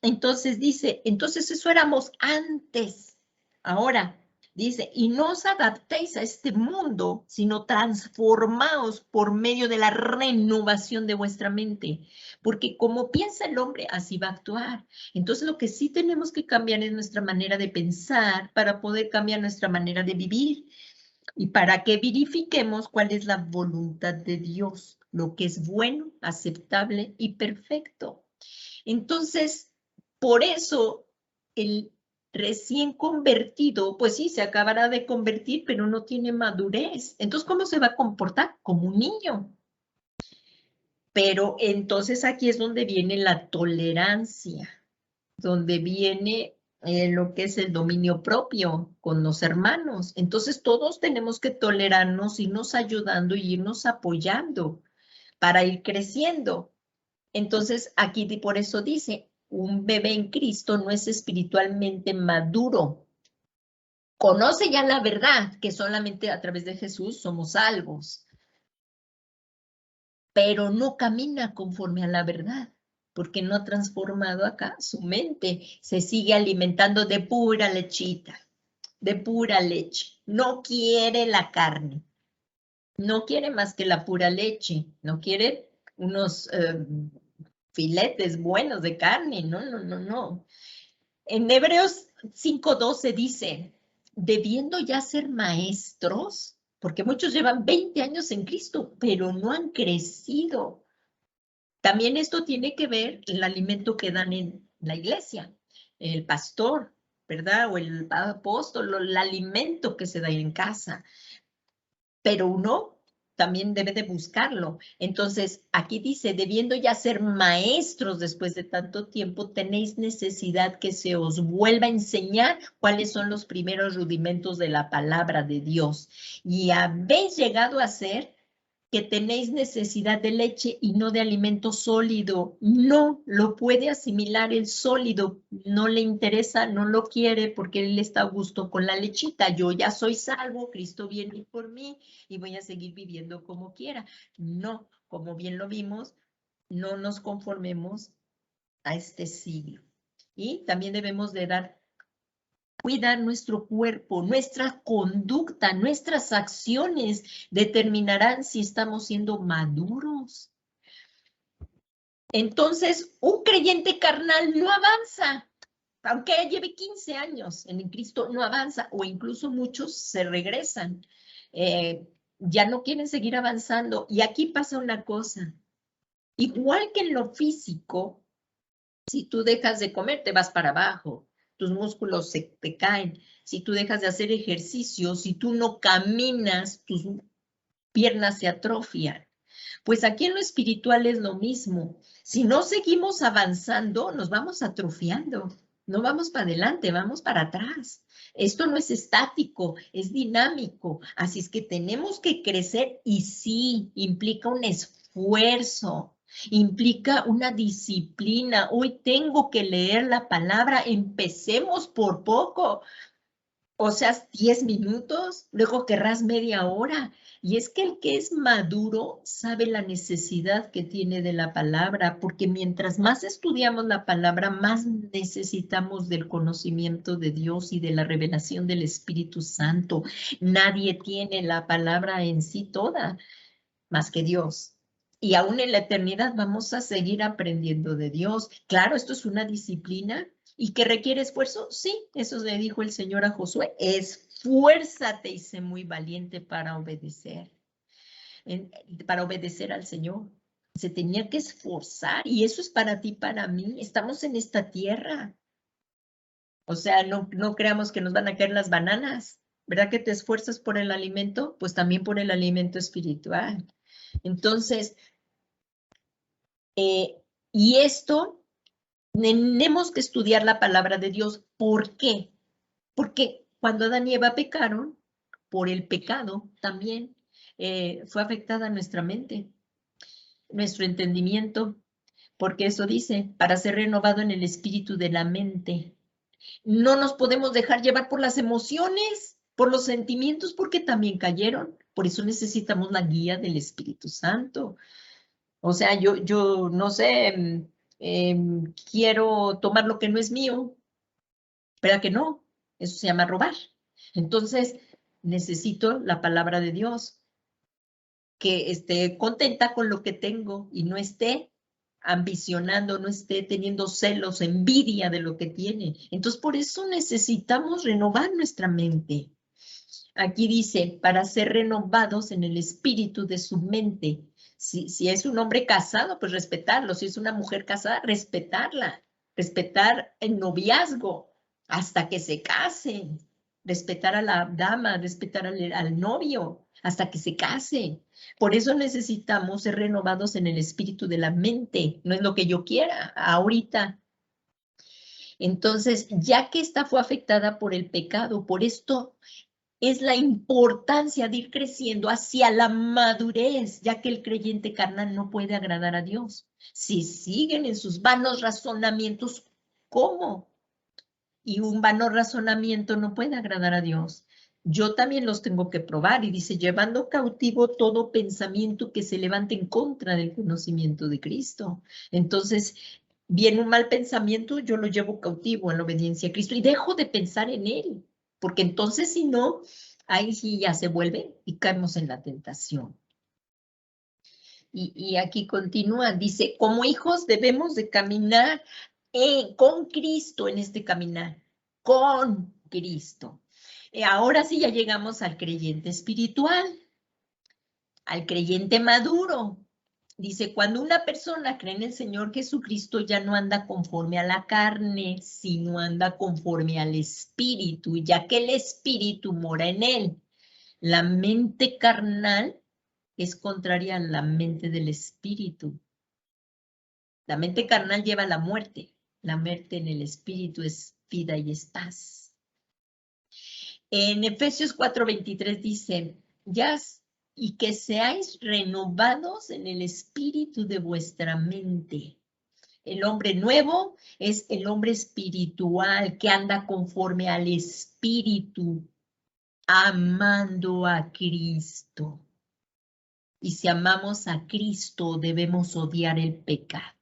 Speaker 1: Entonces dice, entonces eso éramos antes. Ahora dice, y no os adaptéis a este mundo, sino transformaos por medio de la renovación de vuestra mente, porque como piensa el hombre, así va a actuar. Entonces lo que sí tenemos que cambiar es nuestra manera de pensar para poder cambiar nuestra manera de vivir y para que verifiquemos cuál es la voluntad de Dios, lo que es bueno, aceptable y perfecto. Entonces, por eso el recién convertido, pues sí, se acabará de convertir, pero no tiene madurez. Entonces, ¿cómo se va a comportar? Como un niño. Pero entonces aquí es donde viene la tolerancia, donde viene lo que es el dominio propio con los hermanos. Entonces, todos tenemos que tolerarnos, irnos ayudando y irnos apoyando para ir creciendo. Entonces, aquí por eso dice, un bebé en Cristo no es espiritualmente maduro. Conoce ya la verdad, que solamente a través de Jesús somos salvos, pero no camina conforme a la verdad, porque no ha transformado acá su mente. Se sigue alimentando de pura lechita, de pura leche. No quiere la carne, no quiere más que la pura leche, no quiere unos filetes buenos de carne, no, no, no, no. En Hebreos 5:12 dice, debiendo ya ser maestros, porque muchos llevan 20 años en Cristo, pero no han crecido. También esto tiene que ver el alimento que dan en la iglesia, el pastor, ¿verdad? O el apóstol, el alimento que se da en casa. Pero uno también debe de buscarlo. Entonces, aquí dice, debiendo ya ser maestros después de tanto tiempo, tenéis necesidad que se os vuelva a enseñar cuáles son los primeros rudimentos de la palabra de Dios. Y habéis llegado a ser que tenéis necesidad de leche y no de alimento sólido. No lo puede asimilar el sólido, no le interesa, no lo quiere porque él está a gusto con la lechita. Yo ya soy salvo, Cristo viene por mí y voy a seguir viviendo como quiera. No, como bien lo vimos, no nos conformemos a este siglo. Y también debemos de cuidar nuestro cuerpo, nuestra conducta, nuestras acciones determinarán si estamos siendo maduros. Entonces, un creyente carnal no avanza, aunque lleve 15 años en Cristo, no avanza, o incluso muchos se regresan, ya no quieren seguir avanzando. Y aquí pasa una cosa, igual que en lo físico, si tú dejas de comer, te vas para abajo, tus músculos se te caen. Si tú dejas de hacer ejercicio, si tú no caminas, tus piernas se atrofian. Pues aquí en lo espiritual es lo mismo. Si no seguimos avanzando, nos vamos atrofiando. No vamos para adelante, vamos para atrás. Esto no es estático, es dinámico. Así es que tenemos que crecer y sí, implica un esfuerzo, implica una disciplina. Hoy tengo que leer la palabra, empecemos por poco. O sea, 10 minutos, luego querrás media hora. Y es que el que es maduro sabe la necesidad que tiene de la palabra, porque mientras más estudiamos la palabra, más necesitamos del conocimiento de Dios y de la revelación del Espíritu Santo. Nadie tiene la palabra en sí toda, más que Dios. Y aún en la eternidad vamos a seguir aprendiendo de Dios. Claro, esto es una disciplina y que requiere esfuerzo. Sí, eso le dijo el Señor a Josué. Esfuérzate y sé muy valiente para obedecer al Señor. Se tenía que esforzar y eso es para ti, para mí. Estamos en esta tierra. O sea, no creamos que nos van a caer las bananas. ¿Verdad que te esfuerzas por el alimento? Pues también por el alimento espiritual. Entonces, y esto tenemos que estudiar la palabra de Dios. ¿Por qué? Porque cuando Adán y Eva pecaron, por el pecado también fue afectada nuestra mente, nuestro entendimiento, porque eso dice, para ser renovado en el espíritu de la mente. No nos podemos dejar llevar por las emociones, por los sentimientos, porque también cayeron. Por eso necesitamos la guía del Espíritu Santo. O sea, yo no sé, quiero tomar lo que no es mío, pero que no, eso se llama robar. Entonces, necesito la palabra de Dios, que esté contenta con lo que tengo y no esté ambicionando, no esté teniendo celos, envidia de lo que tiene. Entonces, por eso necesitamos renovar nuestra mente. Aquí dice, para ser renovados en el espíritu de su mente. Si es un hombre casado, pues respetarlo. Si es una mujer casada, respetarla. Respetar el noviazgo hasta que se casen. Respetar a la dama, respetar al novio hasta que se case. Por eso necesitamos ser renovados en el espíritu de la mente. No es lo que yo quiera ahorita. Entonces, ya que esta fue afectada por el pecado, por esto es la importancia de ir creciendo hacia la madurez, ya que el creyente carnal no puede agradar a Dios. Si siguen en sus vanos razonamientos, ¿cómo? Y un vano razonamiento no puede agradar a Dios. Yo también los tengo que probar, y dice, llevando cautivo todo pensamiento que se levante en contra del conocimiento de Cristo. Entonces, viene un mal pensamiento, yo lo llevo cautivo en la obediencia a Cristo y dejo de pensar en Él, porque entonces si no, ahí sí ya se vuelve y caemos en la tentación. Y aquí continúa, dice, como hijos debemos de caminar con Cristo en este caminar, con Cristo. Ahora sí ya llegamos al creyente espiritual, al creyente maduro. Dice, cuando una persona cree en el Señor Jesucristo, ya no anda conforme a la carne, sino anda conforme al Espíritu, ya que el Espíritu mora en él. La mente carnal es contraria a la mente del Espíritu. La mente carnal lleva a la muerte en el Espíritu es vida y es paz. En Efesios 4:23 dice, ya y que seáis renovados en el espíritu de vuestra mente. El hombre nuevo es el hombre espiritual que anda conforme al espíritu, amando a Cristo. Y si amamos a Cristo, debemos odiar el pecado.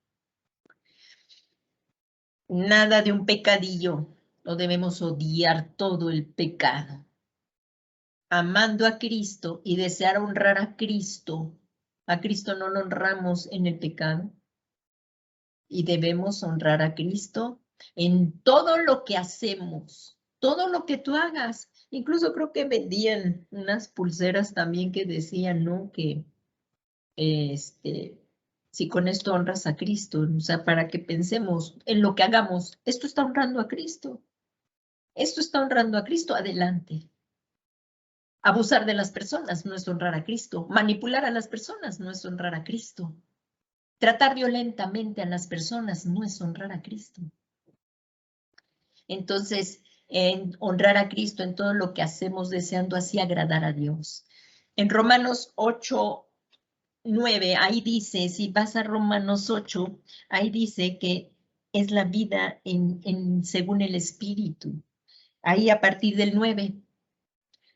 Speaker 1: Nada de un pecadillo, no debemos odiar todo el pecado. Amando a Cristo y desear honrar a Cristo no lo honramos en el pecado. Y debemos honrar a Cristo en todo lo que hacemos, todo lo que tú hagas. Incluso creo que vendían unas pulseras también que decían, ¿no? Que si con esto honras a Cristo, o sea, para que pensemos en lo que hagamos, esto está honrando a Cristo. Esto está honrando a Cristo, adelante. Abusar de las personas no es honrar a Cristo. Manipular a las personas no es honrar a Cristo. Tratar violentamente a las personas no es honrar a Cristo. Entonces, honrar a Cristo en todo lo que hacemos, deseando así agradar a Dios. En Romanos 8:9, ahí dice, si vas a Romanos 8, ahí dice que es la vida según el Espíritu. Ahí a partir del 9.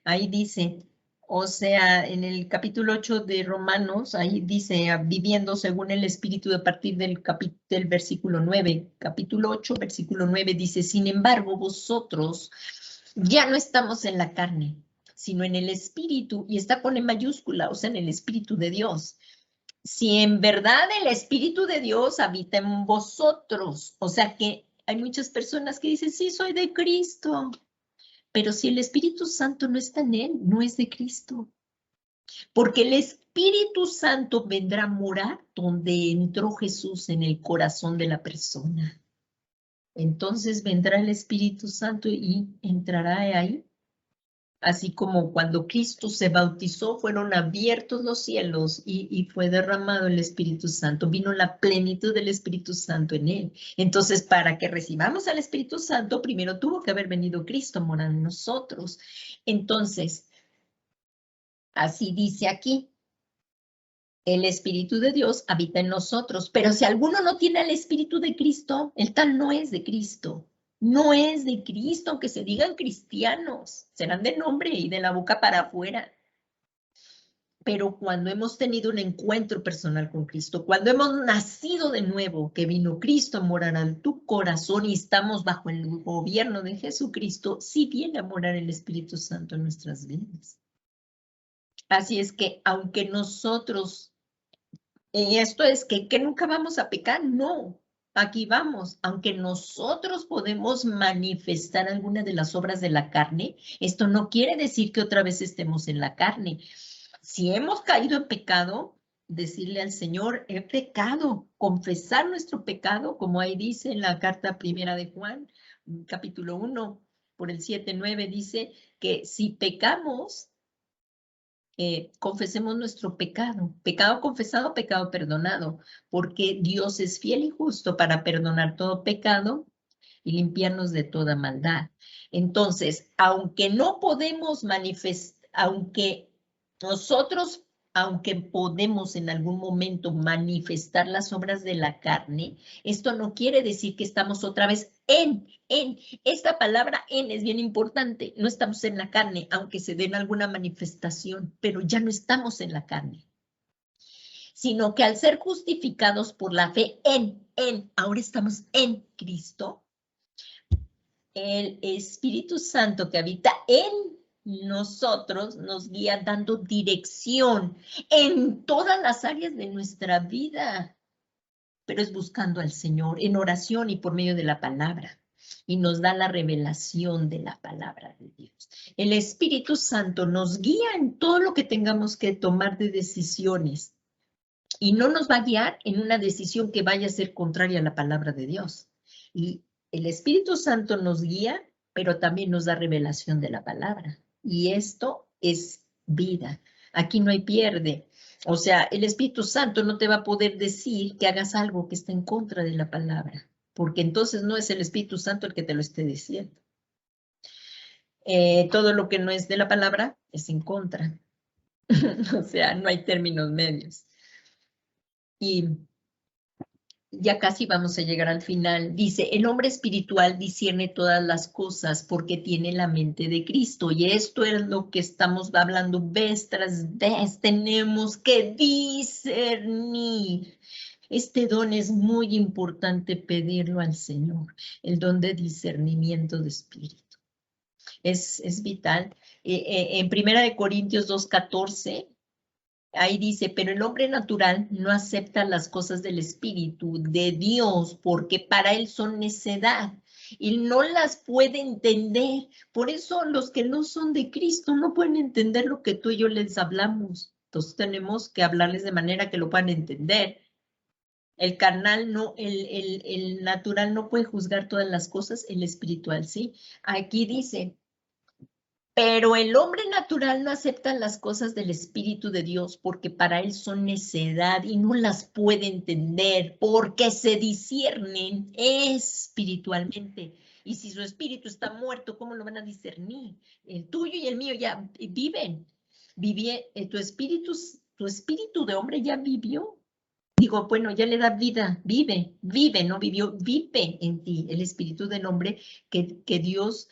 Speaker 1: Ahí dice, o sea, en el capítulo 8 de Romanos, ahí dice, viviendo según el Espíritu a partir del versículo 9. Capítulo 8, versículo 9 dice, sin embargo, vosotros ya no estamos en la carne, sino en el Espíritu, y está pone mayúscula, o sea, en el Espíritu de Dios. Si en verdad el Espíritu de Dios habita en vosotros, o sea que hay muchas personas que dicen, sí, soy de Cristo. Pero si el Espíritu Santo no está en él, no es de Cristo. Porque el Espíritu Santo vendrá a morar donde entró Jesús en el corazón de la persona. Entonces vendrá el Espíritu Santo y entrará ahí. Así como cuando Cristo se bautizó, fueron abiertos los cielos y fue derramado el Espíritu Santo. Vino la plenitud del Espíritu Santo en él. Entonces, para que recibamos al Espíritu Santo, primero tuvo que haber venido Cristo a morar en nosotros. Entonces, Así dice aquí. El Espíritu de Dios habita en nosotros, pero si alguno no tiene el Espíritu de Cristo, el tal no es de Cristo. No es de Cristo, aunque se digan cristianos, serán de nombre y de la boca para afuera. Pero cuando hemos tenido un encuentro personal con Cristo, cuando hemos nacido de nuevo, que vino Cristo a morar en tu corazón y estamos bajo el gobierno de Jesucristo, sí viene a morar el Espíritu Santo en nuestras vidas. Así es que aunque nosotros, esto es que nunca vamos a pecar, no, aquí vamos, aunque nosotros podemos manifestar alguna de las obras de la carne, esto no quiere decir que otra vez estemos en la carne. Si hemos caído en pecado, decirle al Señor, he pecado, confesar nuestro pecado, como ahí dice en la carta primera de Juan, capítulo 1, por el 7-9, dice que si pecamos, confesemos nuestro pecado, pecado confesado, pecado perdonado, porque Dios es fiel y justo para perdonar todo pecado y limpiarnos de toda maldad. Entonces, aunque no podemos manifestar, aunque podemos en algún momento manifestar las obras de la carne, esto no quiere decir que estamos otra vez en. Esta palabra en es bien importante. No estamos en la carne, aunque se den alguna manifestación, pero ya no estamos en la carne. Sino que al ser justificados por la fe ahora estamos en Cristo, el Espíritu Santo que habita en nosotros nos guía dando dirección en todas las áreas de nuestra vida, pero es buscando al Señor en oración y por medio de la palabra. Y nos da la revelación de la palabra de Dios. El Espíritu Santo nos guía en todo lo que tengamos que tomar de decisiones y no nos va a guiar en una decisión que vaya a ser contraria a la palabra de Dios. Y el Espíritu Santo nos guía, pero también nos da revelación de la palabra. Y esto es vida. Aquí no hay pierde. O sea, el Espíritu Santo no te va a poder decir que hagas algo que está en contra de la palabra, porque entonces no es el Espíritu Santo el que te lo esté diciendo. Todo lo que no es de la palabra es en contra. O sea, no hay términos medios. Y ya casi vamos a llegar al final. Dice, el hombre espiritual discierne todas las cosas porque tiene la mente de Cristo. Y esto es lo que estamos hablando vez tras vez. Tenemos que discernir. Este don es muy importante pedirlo al Señor, el don de discernimiento de espíritu. Es vital. En 1 Corintios 2:14, ahí dice, pero el hombre natural no acepta las cosas del Espíritu de Dios porque para él son necedad y no las puede entender. Por eso los que no son de Cristo no pueden entender lo que tú y yo les hablamos. Entonces tenemos que hablarles de manera que lo puedan entender. El carnal no, el natural no puede juzgar todas las cosas, el espiritual sí. Aquí dice, pero el hombre natural no acepta las cosas del Espíritu de Dios porque para él son necedad y no las puede entender porque se disciernen espiritualmente. Y si su espíritu está muerto, ¿cómo lo van a discernir? El tuyo y el mío ya viven. Tu espíritu de hombre ya vivió. Digo, bueno, ya le da vida, vive, no vivió, vive en ti el espíritu del hombre que Dios...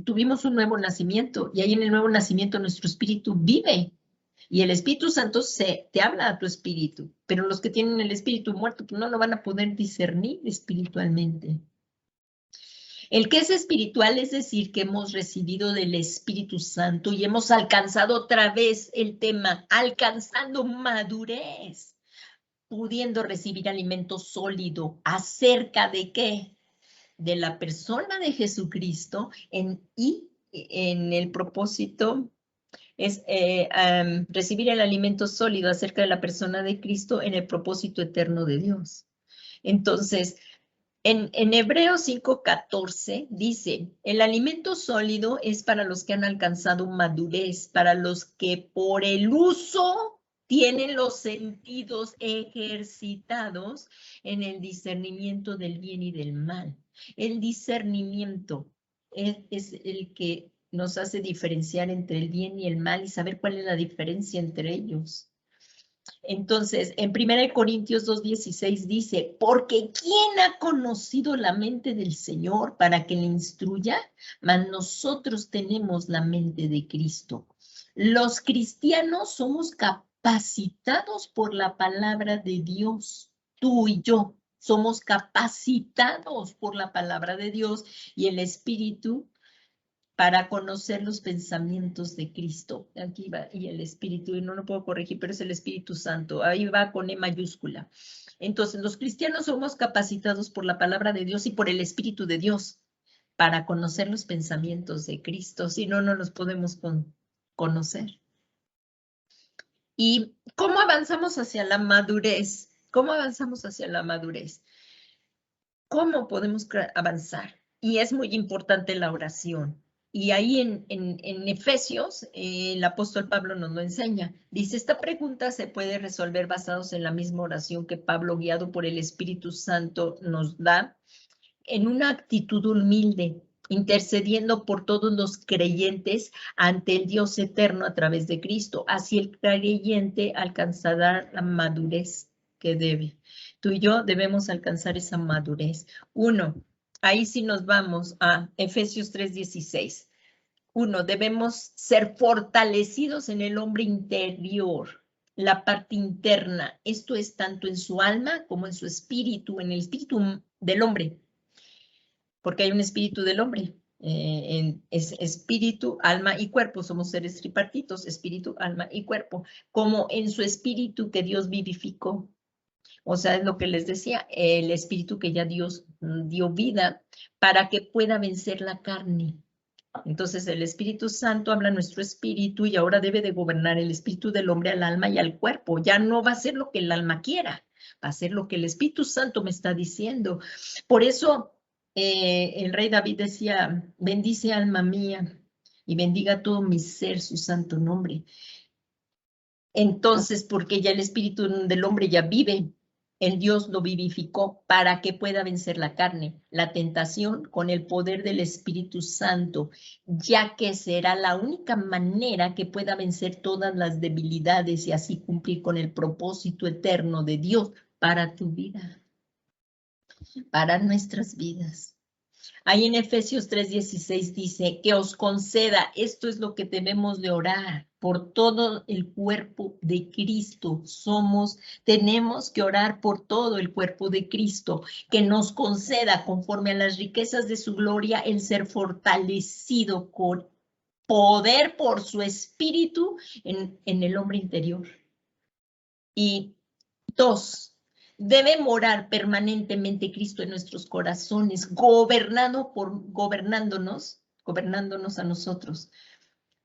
Speaker 1: tuvimos un nuevo nacimiento y ahí en el nuevo nacimiento nuestro espíritu vive y el Espíritu Santo te habla a tu espíritu, pero los que tienen el espíritu muerto pues no lo van a poder discernir espiritualmente. El que es espiritual es decir que hemos recibido del Espíritu Santo y hemos alcanzado otra vez el tema, alcanzando madurez, pudiendo recibir alimento sólido. ¿Acerca de qué? De la persona de Jesucristo y en el propósito es recibir el alimento sólido acerca de la persona de Cristo en el propósito eterno de Dios. Entonces, en Hebreos 5:14 dice, el alimento sólido es para los que han alcanzado madurez, para los que por el uso tienen los sentidos ejercitados en el discernimiento del bien y del mal. El discernimiento es el que nos hace diferenciar entre el bien y el mal y saber cuál es la diferencia entre ellos. Entonces, en 1 Corintios 2:16 dice, porque ¿quién ha conocido la mente del Señor para que le instruya? Mas nosotros tenemos la mente de Cristo. Los cristianos somos capacitados por la palabra de Dios. Tú y yo somos capacitados por la palabra de Dios y el Espíritu para conocer los pensamientos de Cristo. Aquí va, y el Espíritu, y no lo puedo corregir, pero es el Espíritu Santo. Ahí va con E mayúscula. Entonces, los cristianos somos capacitados por la palabra de Dios y por el Espíritu de Dios para conocer los pensamientos de Cristo. Si no, no los podemos conocer. ¿Y cómo avanzamos hacia la madurez? ¿Cómo avanzamos hacia la madurez? ¿Cómo podemos avanzar? Y es muy importante la oración. Y ahí en Efesios, el apóstol Pablo nos lo enseña. Dice, esta pregunta se puede resolver basados en la misma oración que Pablo, guiado por el Espíritu Santo, nos da en una actitud humilde, intercediendo por todos los creyentes ante el Dios eterno a través de Cristo. Así el creyente alcanzará la madurez que debe. Tú y yo debemos alcanzar esa madurez. Uno, ahí sí nos vamos a Efesios 3:16. Uno, debemos ser fortalecidos en el hombre interior, la parte interna. Esto es tanto en su alma como en su espíritu, en el espíritu del hombre, porque hay un espíritu del hombre. Es espíritu, alma y cuerpo. Somos seres tripartitos, espíritu, alma y cuerpo. Como en su espíritu que Dios vivificó. O sea, es lo que les decía, el espíritu que ya Dios dio vida para que pueda vencer la carne. Entonces el Espíritu Santo habla a nuestro espíritu y ahora debe de gobernar el espíritu del hombre al alma y al cuerpo. Ya no va a ser lo que el alma quiera, va a ser lo que el Espíritu Santo me está diciendo. Por eso el rey David decía, bendice alma mía y bendiga todo mi ser su santo nombre. Entonces, porque ya el espíritu del hombre ya vive, el Dios lo vivificó para que pueda vencer la carne, la tentación con el poder del Espíritu Santo, ya que será la única manera que pueda vencer todas las debilidades y así cumplir con el propósito eterno de Dios para tu vida, para nuestras vidas. Ahí en Efesios 3:16 dice que os conceda, esto es lo que debemos de orar, por todo el cuerpo de Cristo. Tenemos que orar por todo el cuerpo de Cristo, que nos conceda conforme a las riquezas de su gloria el ser fortalecido con poder por su espíritu en el hombre interior. Y 2, debe morar permanentemente Cristo en nuestros corazones, gobernándonos a nosotros.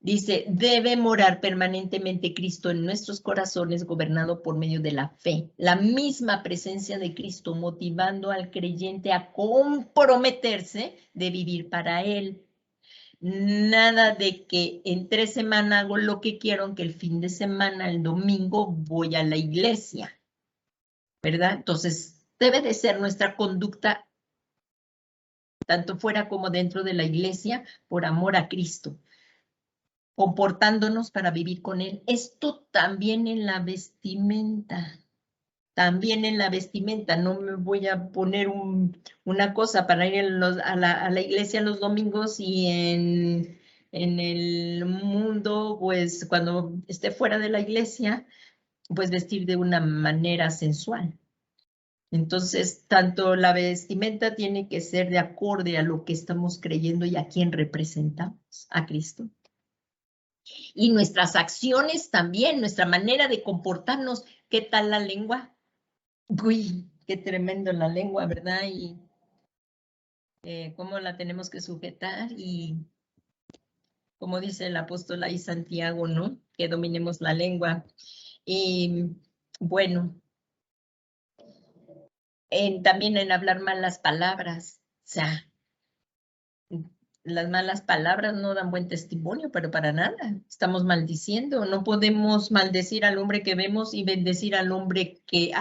Speaker 1: Dice, debe morar permanentemente Cristo en nuestros corazones, gobernado por medio de la fe. La misma presencia de Cristo motivando al creyente a comprometerse de vivir para Él. Nada de que en 3 semanas hago lo que quiero, aunque el fin de semana, el domingo, voy a la iglesia, ¿verdad? Entonces, debe de ser nuestra conducta, tanto fuera como dentro de la iglesia, por amor a Cristo, comportándonos para vivir con Él. Esto también en la vestimenta. También en la vestimenta, no me voy a poner una cosa para ir a la iglesia los domingos y en el mundo, pues cuando esté fuera de la iglesia, pues vestir de una manera sensual. Entonces, tanto la vestimenta tiene que ser de acorde a lo que estamos creyendo y a quién representamos, a Cristo. Y nuestras acciones también, nuestra manera de comportarnos. ¿Qué tal la lengua? Uy, qué tremendo la lengua, ¿verdad? Y cómo la tenemos que sujetar y como dice el apóstol ahí Santiago, ¿no? Que dominemos la lengua. Y bueno, también en hablar malas palabras, o sea, las malas palabras no dan buen testimonio, pero para nada, estamos maldiciendo, no podemos maldecir al hombre que vemos y bendecir al hombre que,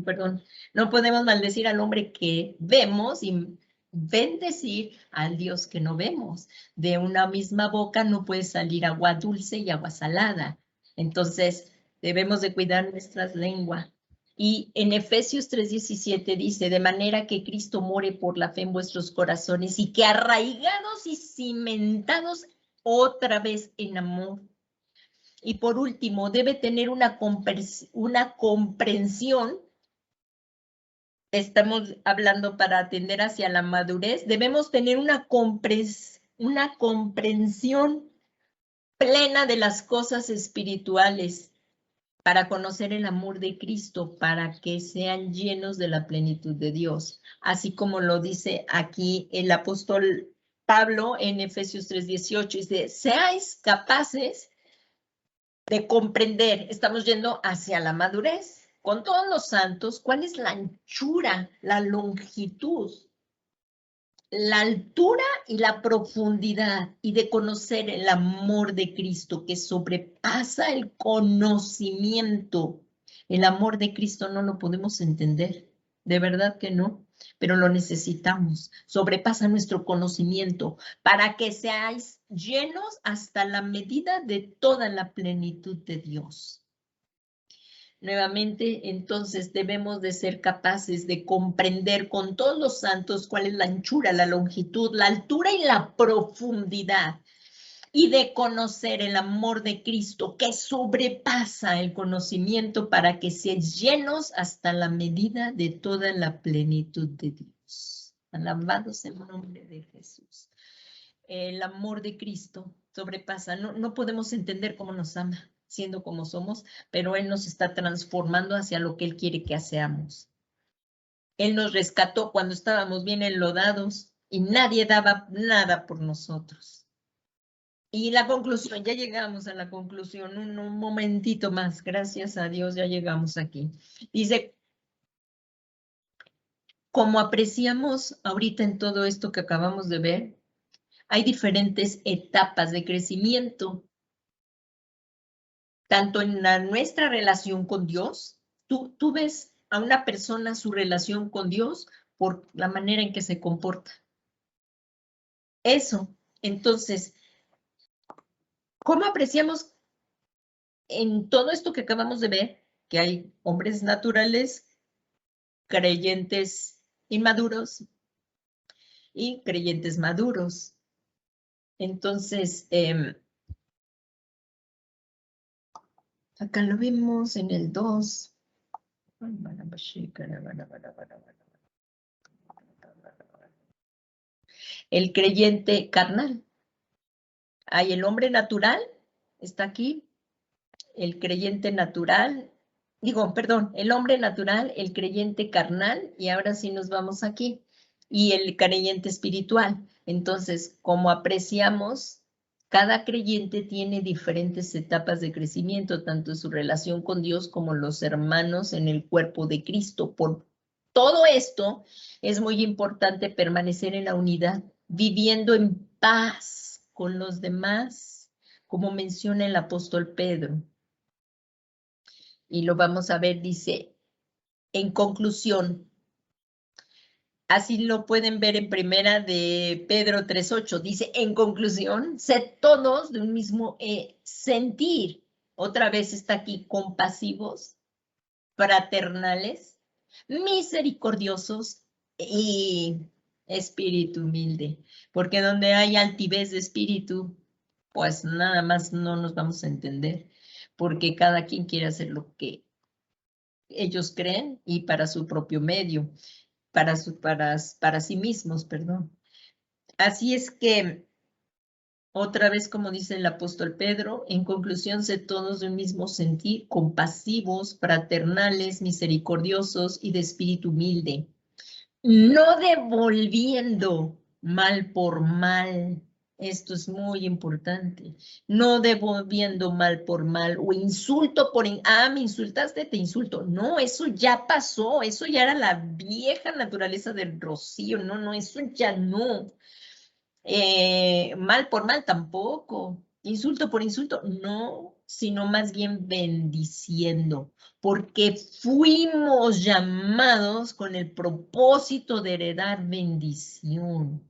Speaker 1: perdón, no podemos maldecir al hombre que vemos y bendecir al Dios que no vemos. De una misma boca no puede salir agua dulce y agua salada. Entonces, debemos de cuidar nuestras lenguas. Y en Efesios 3:17 dice, de manera que Cristo more por la fe en vuestros corazones y que arraigados y cimentados otra vez en amor. Y por último, debe tener una comprensión. Estamos hablando para atender hacia la madurez. Debemos tener una comprensión plena de las cosas espirituales para conocer el amor de Cristo, para que sean llenos de la plenitud de Dios. Así como lo dice aquí el apóstol Pablo en Efesios 3:18, dice, seáis capaces de comprender, estamos yendo hacia la madurez, con todos los santos, cuál es la anchura, la longitud, la altura y la profundidad, y de conocer el amor de Cristo que sobrepasa el conocimiento. El amor de Cristo no lo podemos entender, de verdad que no, pero lo necesitamos. Sobrepasa nuestro conocimiento para que seáis llenos hasta la medida de toda la plenitud de Dios. Nuevamente, entonces, debemos de ser capaces de comprender con todos los santos cuál es la anchura, la longitud, la altura y la profundidad, y de conocer el amor de Cristo que sobrepasa el conocimiento para que seáis llenos hasta la medida de toda la plenitud de Dios. Alabado sea el nombre de Jesús. El amor de Cristo sobrepasa, no podemos entender cómo nos ama, siendo como somos, pero Él nos está transformando hacia lo que Él quiere que seamos. Él nos rescató cuando estábamos bien enlodados y nadie daba nada por nosotros. Y la conclusión, ya llegamos a la conclusión, un momentito más, gracias a Dios ya llegamos aquí. Dice, como apreciamos ahorita en todo esto que acabamos de ver, hay diferentes etapas de crecimiento. Tanto en nuestra relación con Dios, tú ves a una persona su relación con Dios por la manera en que se comporta. Eso, entonces, ¿cómo apreciamos en todo esto que acabamos de ver que hay hombres naturales, creyentes inmaduros y creyentes maduros? Entonces, acá lo vimos en el 2. El creyente carnal. Hay el hombre natural, está aquí, el creyente natural, el hombre natural, el creyente carnal, y ahora sí nos vamos aquí, y el creyente espiritual. Entonces, como apreciamos, cada creyente tiene diferentes etapas de crecimiento, tanto en su relación con Dios como los hermanos en el cuerpo de Cristo. Por todo esto, es muy importante permanecer en la unidad, viviendo en paz con los demás, como menciona el apóstol Pedro. Y lo vamos a ver, dice, en conclusión, así lo pueden ver en primera de Pedro 3:8, dice, en conclusión, sed todos de un mismo sentir. Otra vez está aquí, compasivos, fraternales, misericordiosos y espíritu humilde, porque donde hay altivez de espíritu, pues nada más no nos vamos a entender, porque cada quien quiere hacer lo que ellos creen y para su propio medio, para sí mismos, perdón. Así es que, otra vez, como dice el apóstol Pedro, en conclusión, sed todos de un mismo sentir, compasivos, fraternales, misericordiosos y de espíritu humilde, no devolviendo mal por mal. Esto es muy importante. No devolviendo mal por mal o insulto por... me insultaste, te insulto. No, eso ya pasó. Eso ya era la vieja naturaleza del Rocío. No, eso ya no. Mal por mal tampoco. Insulto por insulto, no. sino más bien bendiciendo, porque fuimos llamados con el propósito de heredar bendición.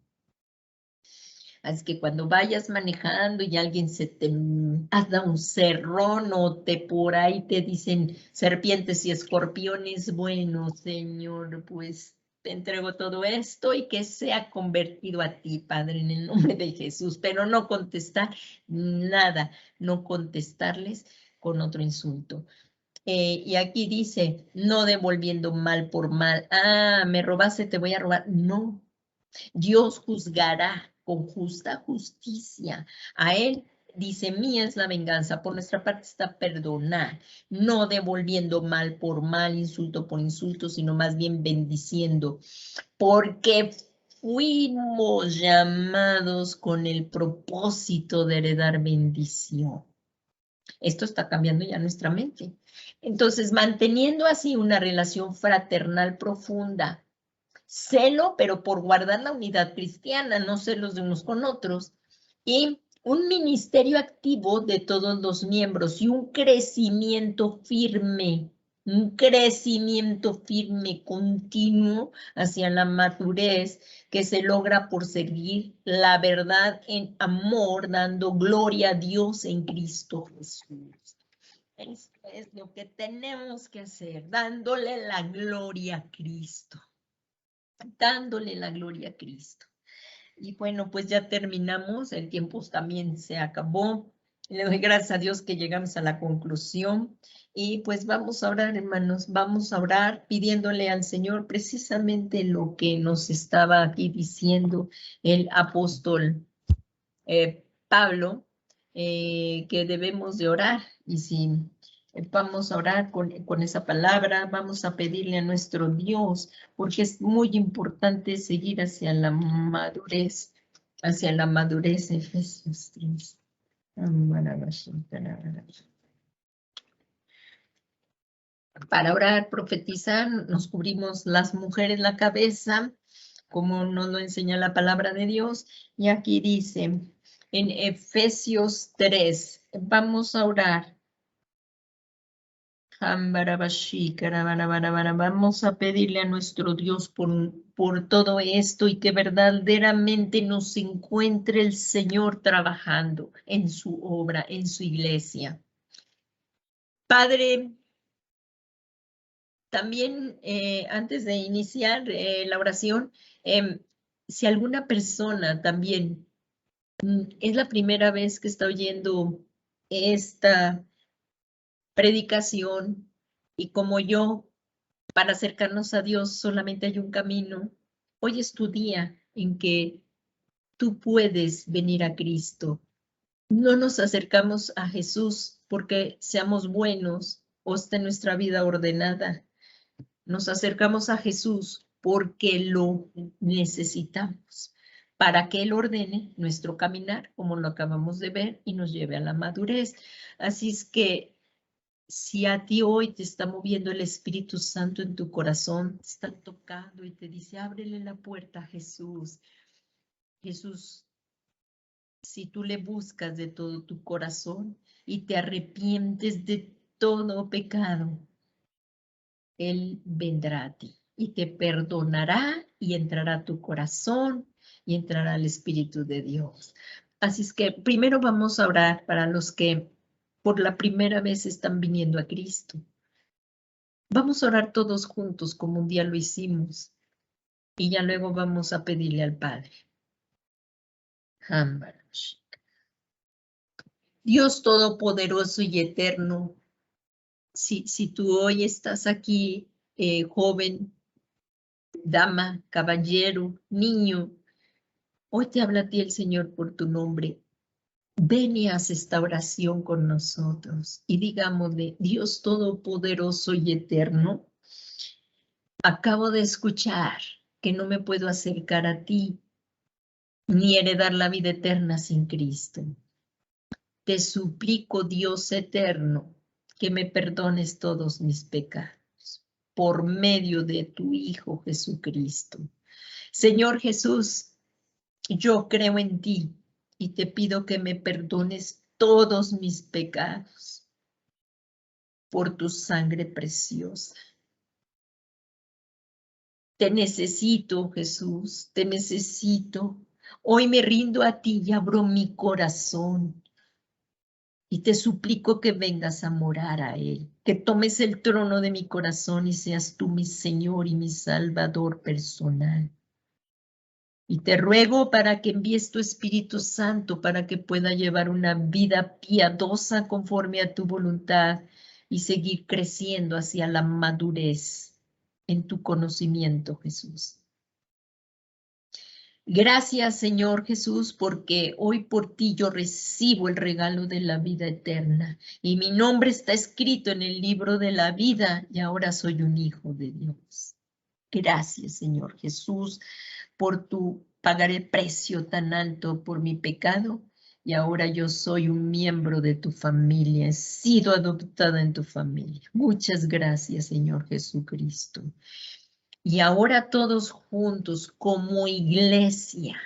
Speaker 1: Así que cuando vayas manejando y alguien se te da un cerrón o te por ahí te dicen serpientes y escorpiones, bueno, Señor, pues te entrego todo esto y que sea convertido a ti, Padre, en el nombre de Jesús, pero no contestar nada, no contestarles con otro insulto. Y aquí dice, no devolviendo mal por mal. Ah, me robaste, te voy a robar. No, Dios juzgará con justa justicia. A él dice, mía es la venganza, por nuestra parte está perdonar, no devolviendo mal por mal, insulto por insulto, sino más bien bendiciendo, porque fuimos llamados con el propósito de heredar bendición. Esto está cambiando ya nuestra mente. Entonces, manteniendo así una relación fraternal profunda, celo, pero por guardar la unidad cristiana, no celos de unos con otros, y un ministerio activo de todos los miembros y un crecimiento firme, continuo hacia la madurez que se logra por seguir la verdad en amor, dando gloria a Dios en Cristo Jesús. Esto es lo que tenemos que hacer, dándole la gloria a Cristo. Dándole la gloria a Cristo. Y bueno, pues ya terminamos, el tiempo también se acabó. Le doy gracias a Dios que llegamos a la conclusión. Y pues vamos a orar, hermanos, vamos a orar pidiéndole al Señor precisamente lo que nos estaba aquí diciendo el apóstol Pablo, que debemos de orar. Y si vamos a orar con esa palabra, vamos a pedirle a nuestro Dios, porque es muy importante seguir hacia la madurez, Efesios 3. Para orar, profetizar, nos cubrimos las mujeres la cabeza, como nos lo enseña la palabra de Dios. Y aquí dice, en Efesios 3, vamos a orar. Vamos a pedirle a nuestro Dios por todo esto y que verdaderamente nos encuentre el Señor trabajando en su obra, en su iglesia. Padre, también antes de iniciar la oración, si alguna persona también es la primera vez que está oyendo esta predicación y como yo, para acercarnos a Dios solamente hay un camino, hoy es tu día en que tú puedes venir a Cristo. No nos acercamos a Jesús porque seamos buenos o esté nuestra vida ordenada. Nos acercamos a Jesús porque lo necesitamos para que Él ordene nuestro caminar, como lo acabamos de ver, y nos lleve a la madurez. Así es que si a ti hoy te está moviendo el Espíritu Santo en tu corazón, te está tocando y te dice, ábrele la puerta a Jesús. Jesús, si tú le buscas de todo tu corazón y te arrepientes de todo pecado, Él vendrá a ti y te perdonará y entrará a tu corazón y entrará al Espíritu de Dios. Así es que primero vamos a orar para los que por la primera vez están viniendo a Cristo. Vamos a orar todos juntos como un día lo hicimos y ya luego vamos a pedirle al Padre. Dios Todopoderoso y Eterno, si tú hoy estás aquí, joven, dama, caballero, niño, hoy te habla a ti el Señor por tu nombre. Ven y haz esta oración con nosotros y digámosle, Dios Todopoderoso y Eterno, acabo de escuchar que no me puedo acercar a ti ni heredar la vida eterna sin Cristo. Te suplico, Dios eterno, que me perdones todos mis pecados por medio de tu Hijo Jesucristo. Señor Jesús, yo creo en ti y te pido que me perdones todos mis pecados por tu sangre preciosa. Te necesito, Jesús, te necesito. Hoy me rindo a ti y abro mi corazón. Y te suplico que vengas a morar a él, que tomes el trono de mi corazón y seas tú mi Señor y mi Salvador personal. Y te ruego para que envíes tu Espíritu Santo para que pueda llevar una vida piadosa conforme a tu voluntad y seguir creciendo hacia la madurez en tu conocimiento, Jesús. Gracias, Señor Jesús, porque hoy por ti yo recibo el regalo de la vida eterna y mi nombre está escrito en el libro de la vida y ahora soy un hijo de Dios. Gracias, Señor Jesús, por tu pagar el precio tan alto por mi pecado y ahora yo soy un miembro de tu familia, he sido adoptada en tu familia. Muchas gracias, Señor Jesucristo. Y ahora todos juntos como iglesia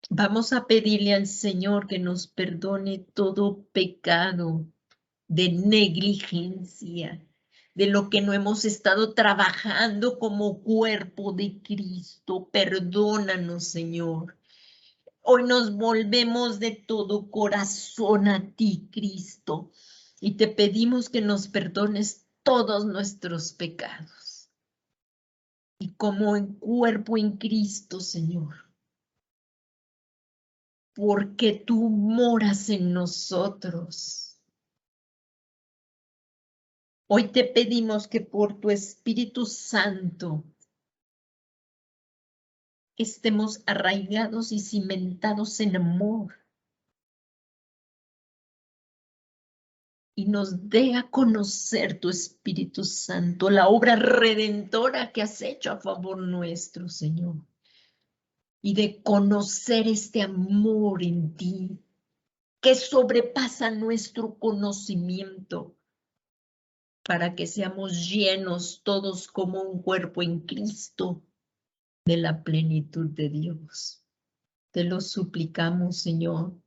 Speaker 1: vamos a pedirle al Señor que nos perdone todo pecado de negligencia, de lo que no hemos estado trabajando como cuerpo de Cristo. Perdónanos, Señor. Hoy nos volvemos de todo corazón a ti, Cristo, y te pedimos que nos perdones todos nuestros pecados. Y como en cuerpo en Cristo, Señor, porque tú moras en nosotros. Hoy te pedimos que por tu Espíritu Santo estemos arraigados y cimentados en amor y nos dé a conocer tu Espíritu Santo, la obra redentora que has hecho a favor nuestro, Señor, y de conocer este amor en ti que sobrepasa nuestro conocimiento, para que seamos llenos todos como un cuerpo en Cristo de la plenitud de Dios. Te lo suplicamos, Señor.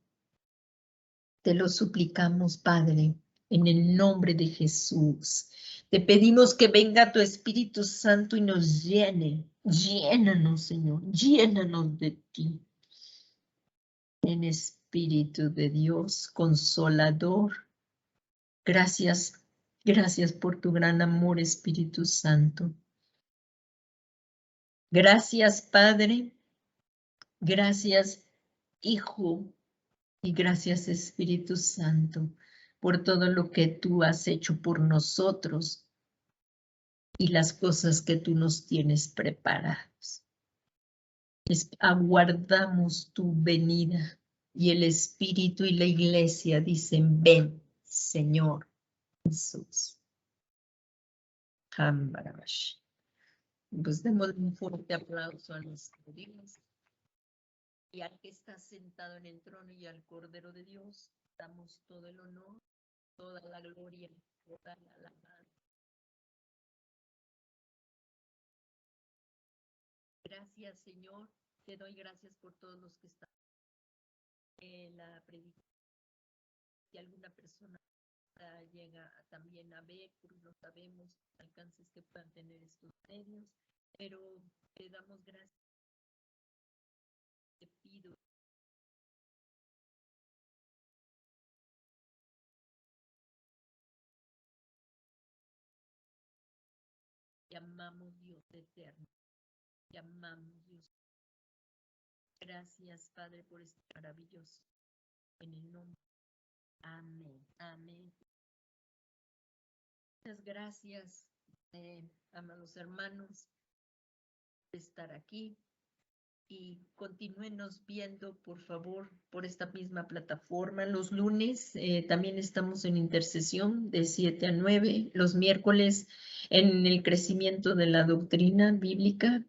Speaker 1: Te lo suplicamos, Padre, en el nombre de Jesús. Te pedimos que venga tu Espíritu Santo y nos llene. Llénanos, Señor. Llénanos de ti. En Espíritu de Dios, consolador. Gracias. Gracias por tu gran amor, Espíritu Santo. Gracias, Padre. Gracias, Hijo. Y gracias, Espíritu Santo, por todo lo que tú has hecho por nosotros y las cosas que tú nos tienes preparadas. Aguardamos tu venida y el Espíritu y la Iglesia dicen, ven, Señor Jesús. Pues demos un fuerte aplauso a nuestro Dios y al que está sentado en el trono y al Cordero de Dios. Damos todo el honor, toda la gloria, toda la alabanza. Gracias, Señor. Te doy gracias por todos los que están en la predicación. Si alguna persona llega también a ver, porque no sabemos alcances que puedan tener estos medios, pero te damos gracias. Te pido. Llamamos Dios eterno. Llamamos Dios. Gracias, Padre, por este maravilloso. En el nombre. Amén. Amén. Muchas gracias, amados hermanos, por estar aquí. Y continúenos viendo, por favor, por esta misma plataforma. Los lunes también estamos en intercesión de 7 a 9. Los miércoles en el crecimiento de la doctrina bíblica.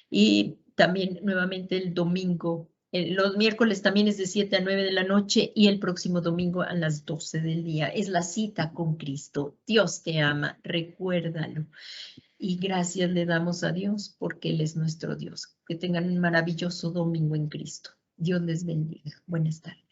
Speaker 1: Y también nuevamente el domingo. Los miércoles también es de 7 a 9 de la noche y el próximo domingo a las 12 del día. Es la cita con Cristo. Dios te ama, recuérdalo. Y gracias le damos a Dios porque Él es nuestro Dios. Que tengan un maravilloso domingo en Cristo. Dios les bendiga. Buenas tardes.